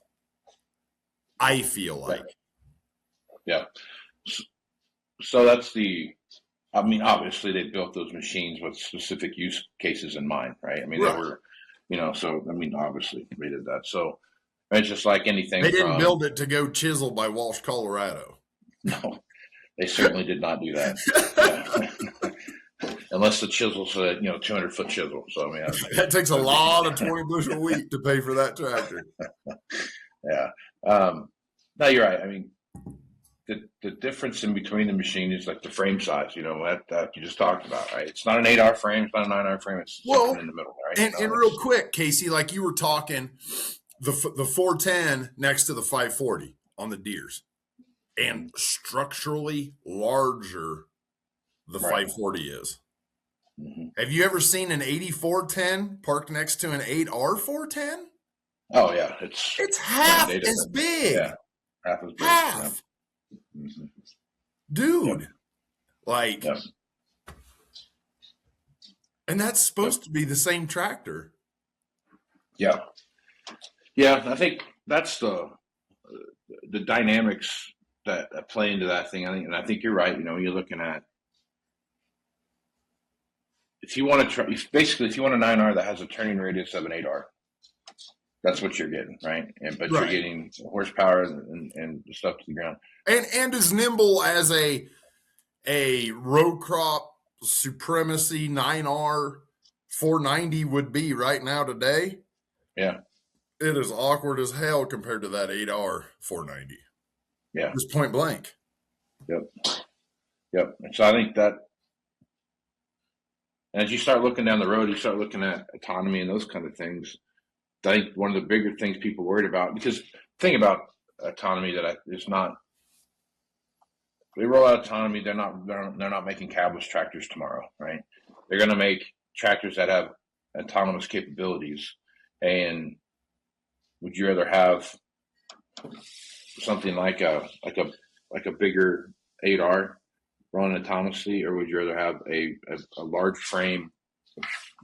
I feel like. Yeah. So that's obviously they built those machines with specific use cases in mind, right? I mean, They were, obviously they did that. So it's just like anything. They didn't build it to go chisel by Walsh, Colorado. No, they certainly did not do that. Unless the chisel's a 200-foot chisel. So I mean, that takes a lot of 20 bushel wheat to pay for that tractor. Yeah. No, you're right. I mean, the difference in between the machine is like the frame size. That you just talked about, right? It's not an 8R frame. It's not a 9R frame. It's something in the middle, right? And real quick, Casey, like you were talking, the 410 next to the 540 on the Deeres, and structurally larger the 540 is. Mm-hmm. Have you ever seen an 8410 parked next to an 8R 410? Oh yeah, it's half as big. Yeah, half as big. Half. Yeah. Mm-hmm. Dude, and that's supposed to be the same tractor. Yeah. Yeah, I think that's the dynamics that play into that thing. I think you're right. You're looking at, if you want a 9R that has a turning radius of an 8R, that's what you're getting, right? But you're getting horsepower and stuff to the ground, and as nimble as a row crop supremacy 9R 490 would be right now today. Yeah, it is awkward as hell compared to that 8R 490. Yeah, just point blank. Yep. And so I think that as you start looking down the road, you start looking at autonomy and those kind of things. I think one of the bigger things people worried about, because the thing about autonomy is not, they roll out autonomy, they're not making cabless tractors tomorrow, right? They're going to make tractors that have autonomous capabilities. And would you rather have something like a bigger 8R running autonomously, or would you rather have a large frame,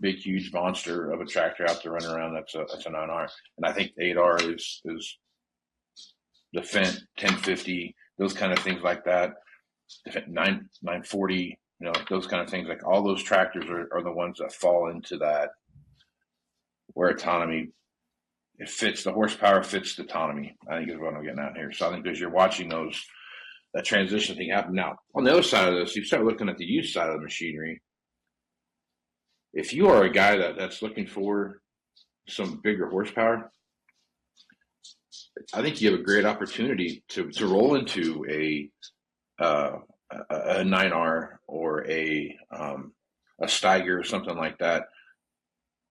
big huge monster of a tractor out there running around that's a 9R? And I think 8R is the Fendt 1050, those kind of things like that, 940, those kind of things, like all those tractors are the ones that fall into that, where autonomy, it fits, the horsepower fits the autonomy, I think is what I'm getting at here. So I think as you're watching that transition thing happen. Now, on the other side of this, you start looking at the use side of the machinery. If you are a guy that's looking for some bigger horsepower, I think you have a great opportunity to roll into a 9R or a Steiger or something like that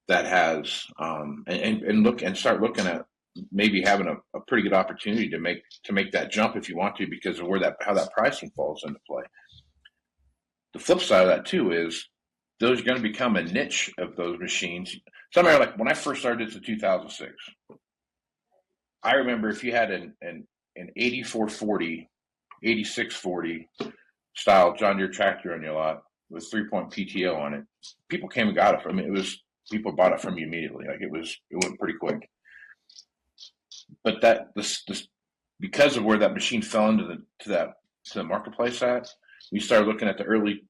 has and start looking at maybe having a pretty good opportunity to make that jump if you want to, because of how that pricing falls into play. The flip side of that too is those are going to become a niche of those machines. Somewhere like when I first started this in 2006, I remember if you had an 8440, 8640 style John Deere tractor on your lot with 3-point PTO on it, people came and got it from me. People bought it from you immediately. Like it went pretty quick. But because of where that machine fell into the marketplace at, we started looking at the early,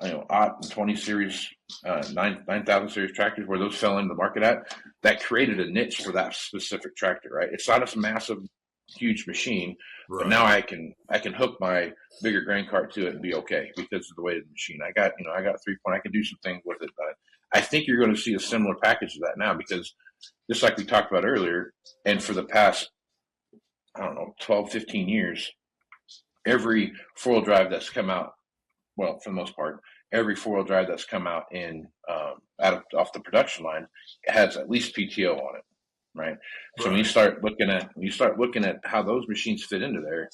20 series, 9,000 series tractors, where those fell into the market at. That created a niche for that specific tractor, right? It's not a massive, huge machine, right, but now I can hook my bigger grain cart to it and be okay because of the weight of the machine. I got 3-point. I can do some things with it. But I think you're going to see a similar package of that now, because just like we talked about earlier, and for the past, I don't know, 12, 15 years, every four-wheel drive that's come out, well, for the most part, every four-wheel drive that's come out off the production line has at least PTO on it, right? So when you start looking at how those machines fit into there,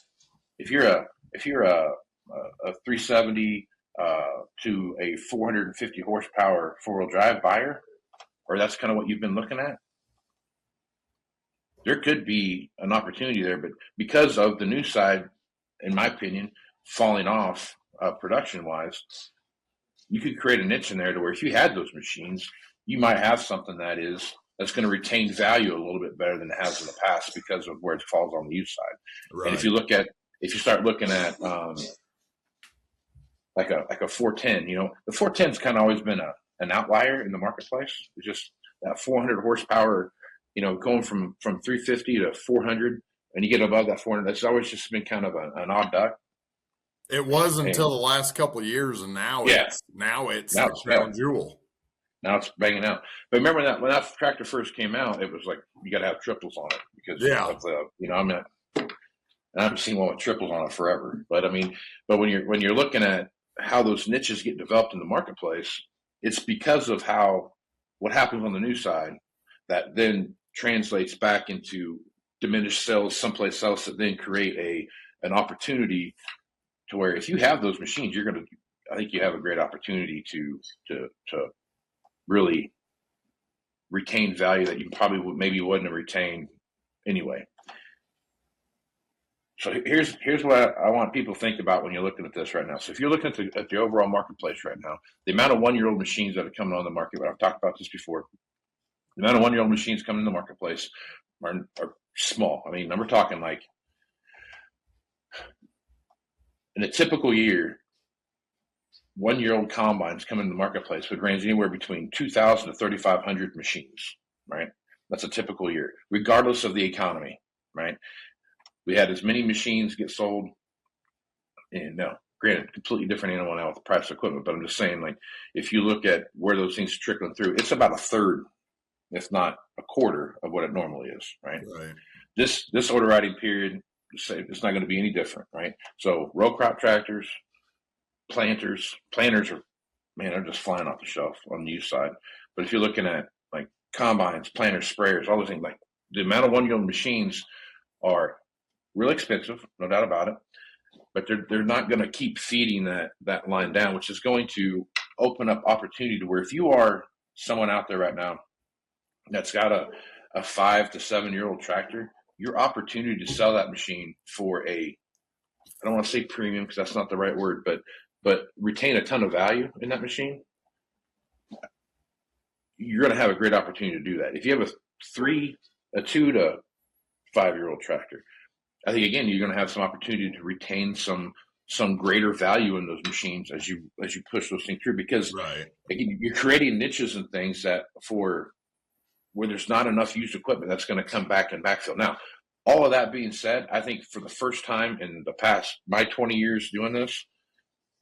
if you're a 370 to a 450 horsepower four-wheel drive buyer, or that's kind of what you've been looking at, there could be an opportunity there. But because of the new side, in my opinion, falling off production-wise, you could create a niche in there to where if you had those machines, you might have something that's going to retain value a little bit better than it has in the past because of where it falls on the used side. Right. And if you start looking at like a 410, the 410's kind of always been an outlier in the marketplace. It's just that 400 horsepower, going from 350 to 400, and you get above that 400. That's always just been kind of an odd duck. It was until the last couple of years, and now it's the crown jewel. Now it's banging out. But remember that when that tractor first came out, it was like you got to have triples on it because of the, I haven't seen one with triples on it forever. But when you're looking at how those niches get developed in the marketplace, it's because of what happens on the new side that then translates back into diminished sales someplace else that then create an opportunity to where if you have those machines, I think you have a great opportunity to really retain value that you probably wouldn't have retained anyway. So here's what I want people to think about when you're looking at this right now. So if you're looking at the overall marketplace right now, the amount of one-year-old machines that are coming on the market, I've talked about this before, the amount of one-year-old machines coming in the marketplace are small. I mean, we're talking like in a typical year, one-year-old combines coming in the marketplace would range anywhere between 2,000 to 3,500 machines, right? That's a typical year, regardless of the economy, right? We had as many machines get sold, and now, granted, completely different animal now with the price of equipment, but I'm just saying, like, if you look at where those things are trickling through, it's about a third, if not a quarter, of what it normally is, right? This order writing period, it's not going to be any different, right? So row crop tractors, planters are, they're just flying off the shelf on the used side. But if you're looking at like combines, planters, sprayers, all those things, like the amount of one-year-old machines are really expensive, no doubt about it. But they're not going to keep feeding that line down, which is going to open up opportunity to where if you are someone out there right now that's got a 5 to 7 year old tractor, your opportunity to sell that machine for I don't want to say premium because that's not the right word, but retain a ton of value in that machine, you're going to have a great opportunity to do that. If you have a 2 to 5 year old tractor, I think again you're going to have some opportunity to retain some greater value in those machines as you push those things through, because again, you're creating niches and things that for where there's not enough used equipment that's going to come back and backfill. Now, all of that being said, I think for the first time in the past, my 20 years doing this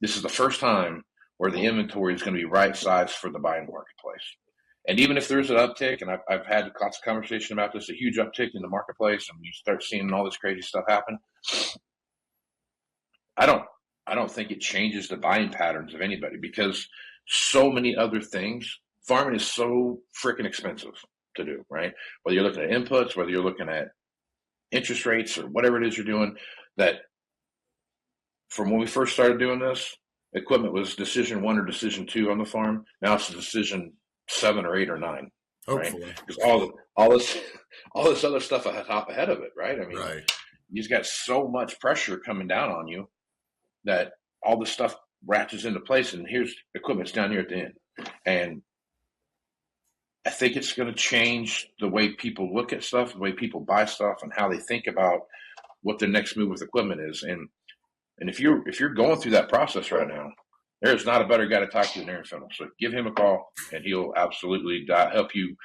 is the first time where the inventory is going to be right sized for the buying marketplace. And even if there's an uptick, and I've had lots of conversation about this, a huge uptick in the marketplace, and you start seeing all this crazy stuff happen, I don't think it changes the buying patterns of anybody, because so many other things, farming is so freaking expensive to do, right? Whether you're looking at inputs, whether you're looking at interest rates or whatever it is you're doing, that from when we first started doing this, equipment was decision 1 or decision 2 on the farm. Now it's a decision 7 or 8 or 9. Hopefully. Right? Because all this other stuff ahead of it, right? I mean, you've got so much pressure coming down on you that all this stuff ratchets into place, and here's equipment's down here at the end. And I think it's going to change the way people look at stuff, the way people buy stuff, and how they think about what their next move with equipment is. And if you're going through that process right now, there's not a better guy to talk to than Aaron Fennell. So give him a call, and he'll absolutely help you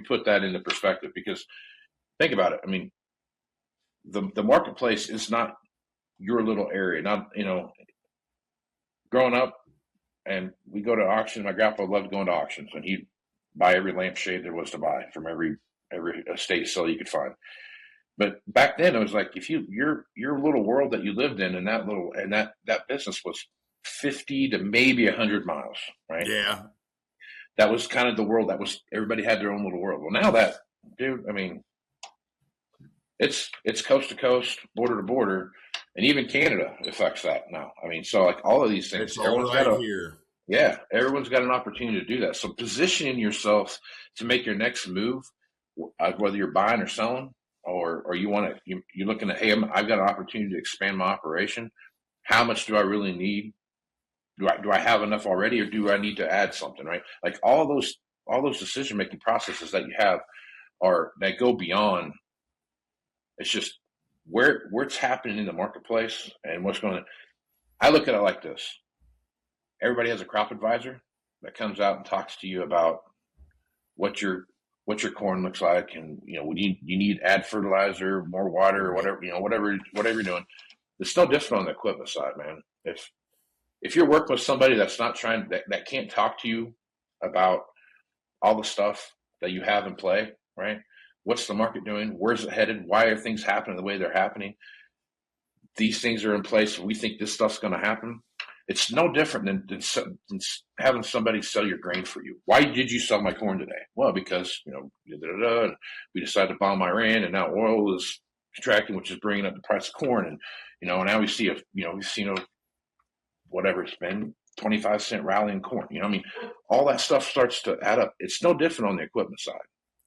put that into perspective. Because think about it. I mean, the marketplace is not your little area. Not, growing up, and we go to auction. My grandpa loved going to auctions, and he'd buy every lampshade there was to buy from every every estate sale you could find. But back then, it was like if your little world that you lived in, and that business was 50 to maybe 100 miles, right? Yeah. That was kind of the world. That was everybody had their own little world. Well, now that, dude, I mean, it's coast to coast, border to border, and even Canada affects that now. I mean, so like all of these things, It's all right here. Yeah, everyone's got an opportunity to do that. So positioning yourself to make your next move, whether you're buying or selling, or you're looking at, hey, I've got an opportunity to expand my operation. How much do I really need? Do I have enough already, or do I need to add something? Right, like all those decision making processes that you have that go beyond. It's just where it's happening in the marketplace and what's going on. I look at it like this. Everybody has a crop advisor that comes out and talks to you about what your corn looks like, and you need add fertilizer, more water, or whatever you're doing. It's no different on the equipment side, man. If you're working with somebody that's not that can't talk to you about all the stuff that you have in play, right? What's the market doing? Where's it headed? Why are things happening the way they're happening? These things are in place. We think this stuff's going to happen. It's no different than having somebody sell your grain for you. Why did you sell my corn today? Well, because, and we decided to bomb Iran, and now oil is contracting, which is bringing up the price of corn. And, now we see we've seen whatever it's been, 25-cent rally in corn. I mean, all that stuff starts to add up. It's no different on the equipment side.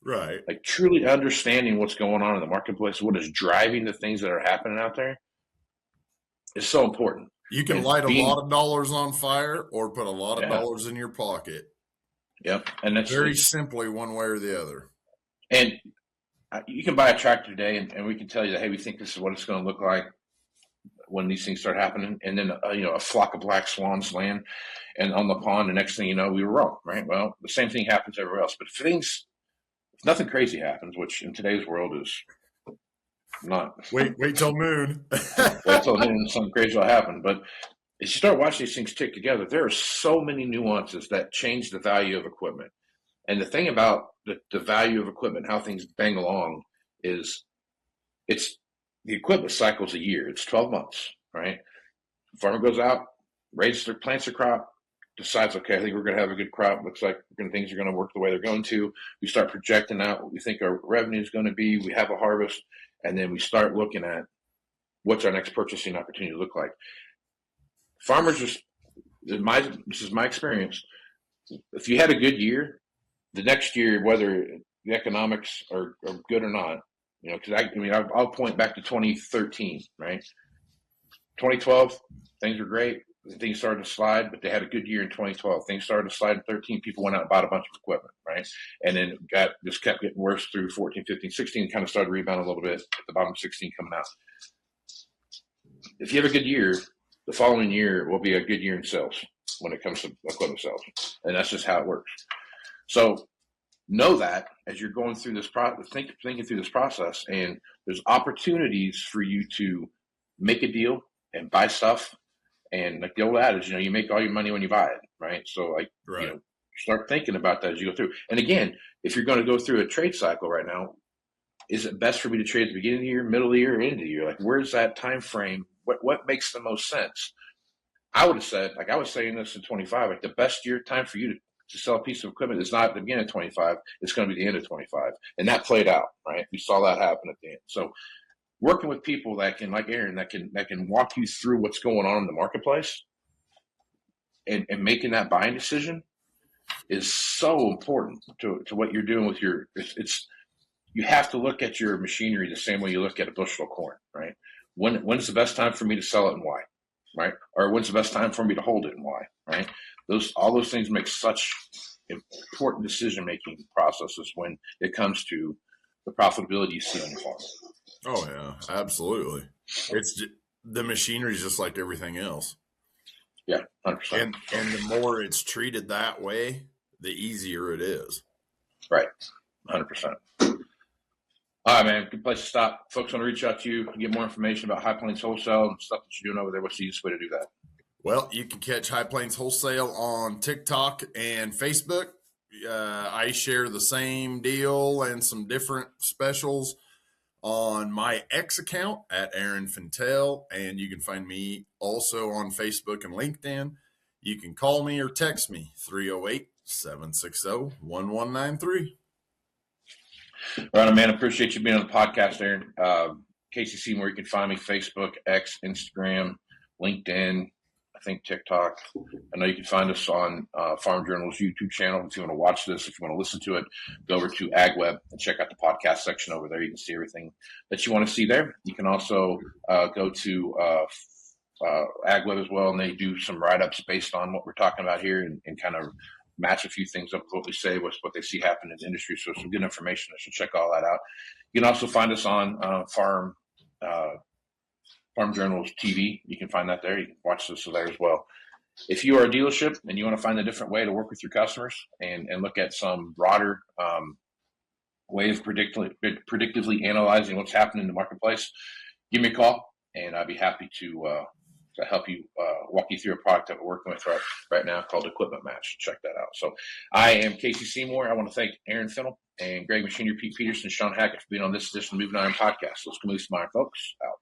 Right. Like truly understanding what's going on in the marketplace, what is driving the things that are happening out there is so important. You can light a lot of dollars on fire or put a lot of dollars in your pocket. Yep. And that's very simply one way or the other. And you can buy a tractor today and we can tell you that, hey, we think this is what it's going to look like when these things start happening. And then, a flock of black swans land and on the pond. The next thing you know, we were wrong, right? Well, the same thing happens everywhere else. But if nothing crazy happens, which in today's world is not. Wait till noon. Wait till noon, something crazy will happen. But as you start watching these things tick together, there are so many nuances that change the value of equipment. And the thing about the value of equipment, how things bang along, is it's the equipment cycle's a year. It's 12 months, right? Farmer goes out, plants their crop, decides, okay, I think we're going to have a good crop. Looks like things are going to work the way they're going to. We start projecting out what we think our revenue is going to be. We have a harvest, and then we start looking at what's our next purchasing opportunity look like. Farmers this is my experience. If you had a good year, the next year, whether the economics are good or not, because I'll point back to 2013, right? 2012, things were great. Things started to slide, but they had a good year in 2012. Things started to slide in 13. People went out and bought a bunch of equipment, right? And then just kept getting worse through 14, 15, 16, kind of started rebounding a little bit at the bottom of 16 coming out. If you have a good year, the following year will be a good year in sales when it comes to equipment sales. And that's just how it works. So know that as you're going through this process, thinking through this process, and there's opportunities for you to make a deal and buy stuff. And like the old adage, you make all your money when you buy it, right? So start thinking about that as you go through. And again, if you're going to go through a trade cycle right now, is it best for me to trade at the beginning of the year, middle of the year, or end of the year? Like, where's that time frame? What makes the most sense? I would have said, like I was saying this in 25, like the best time for you to sell a piece of equipment is not at the beginning of 25, it's going to be the end of 25. And that played out, right? We saw that happen at the end. So working with people that can, like Aaron, that can walk you through what's going on in the marketplace and making that buying decision is so important to what you're doing with you have to look at your machinery the same way you look at a bushel of corn, right? When's the best time for me to sell it and why, right? Or when's the best time for me to hold it and why, right? All those things make such important decision-making processes when it comes to the profitability you see on your farm. Oh yeah, absolutely. The machinery is just like everything else. Yeah, 100%. And the more it's treated that way, the easier it is. Right, 100%. All right, man, good place to stop. Folks want to reach out to you, get more information about High Plains Wholesale and stuff that you're doing over there. What's the easiest way to do that? Well, you can catch High Plains Wholesale on TikTok and Facebook. I share the same deal and some different specials on my X account at Aaron Fintel, and you can find me also on Facebook and LinkedIn. You can call me or text me 308-760-1193. Right on, man. Appreciate you being on the podcast, Aaron. Casey Seymour, you can find me Facebook, X, Instagram, LinkedIn, I think TikTok. I know you can find us on Farm Journal's YouTube channel. If you want to watch this, if you want to listen to it, go over to AgWeb and check out the podcast section over there. You can see everything that you want to see there. You can also go to AgWeb as well, and they do some write-ups based on what we're talking about here and kind of match a few things up with what we say with what they see happen in the industry. So some good information. So check all that out. You can also find us on Farm Journals TV. You can find that there. You can watch this there as well. If you are a dealership and you want to find a different way to work with your customers and look at some broader way of predictively analyzing what's happening in the marketplace, give me a call and I'd be happy to help you walk you through a product that we're working with right now called Equipment Match. Check that out. So I am Casey Seymour. I want to thank Aaron Fennell and Greg Machinier, Pete Peterson, Sean Hackett for being on this edition of Moving Iron Podcast. Let's go move some iron, folks. Out.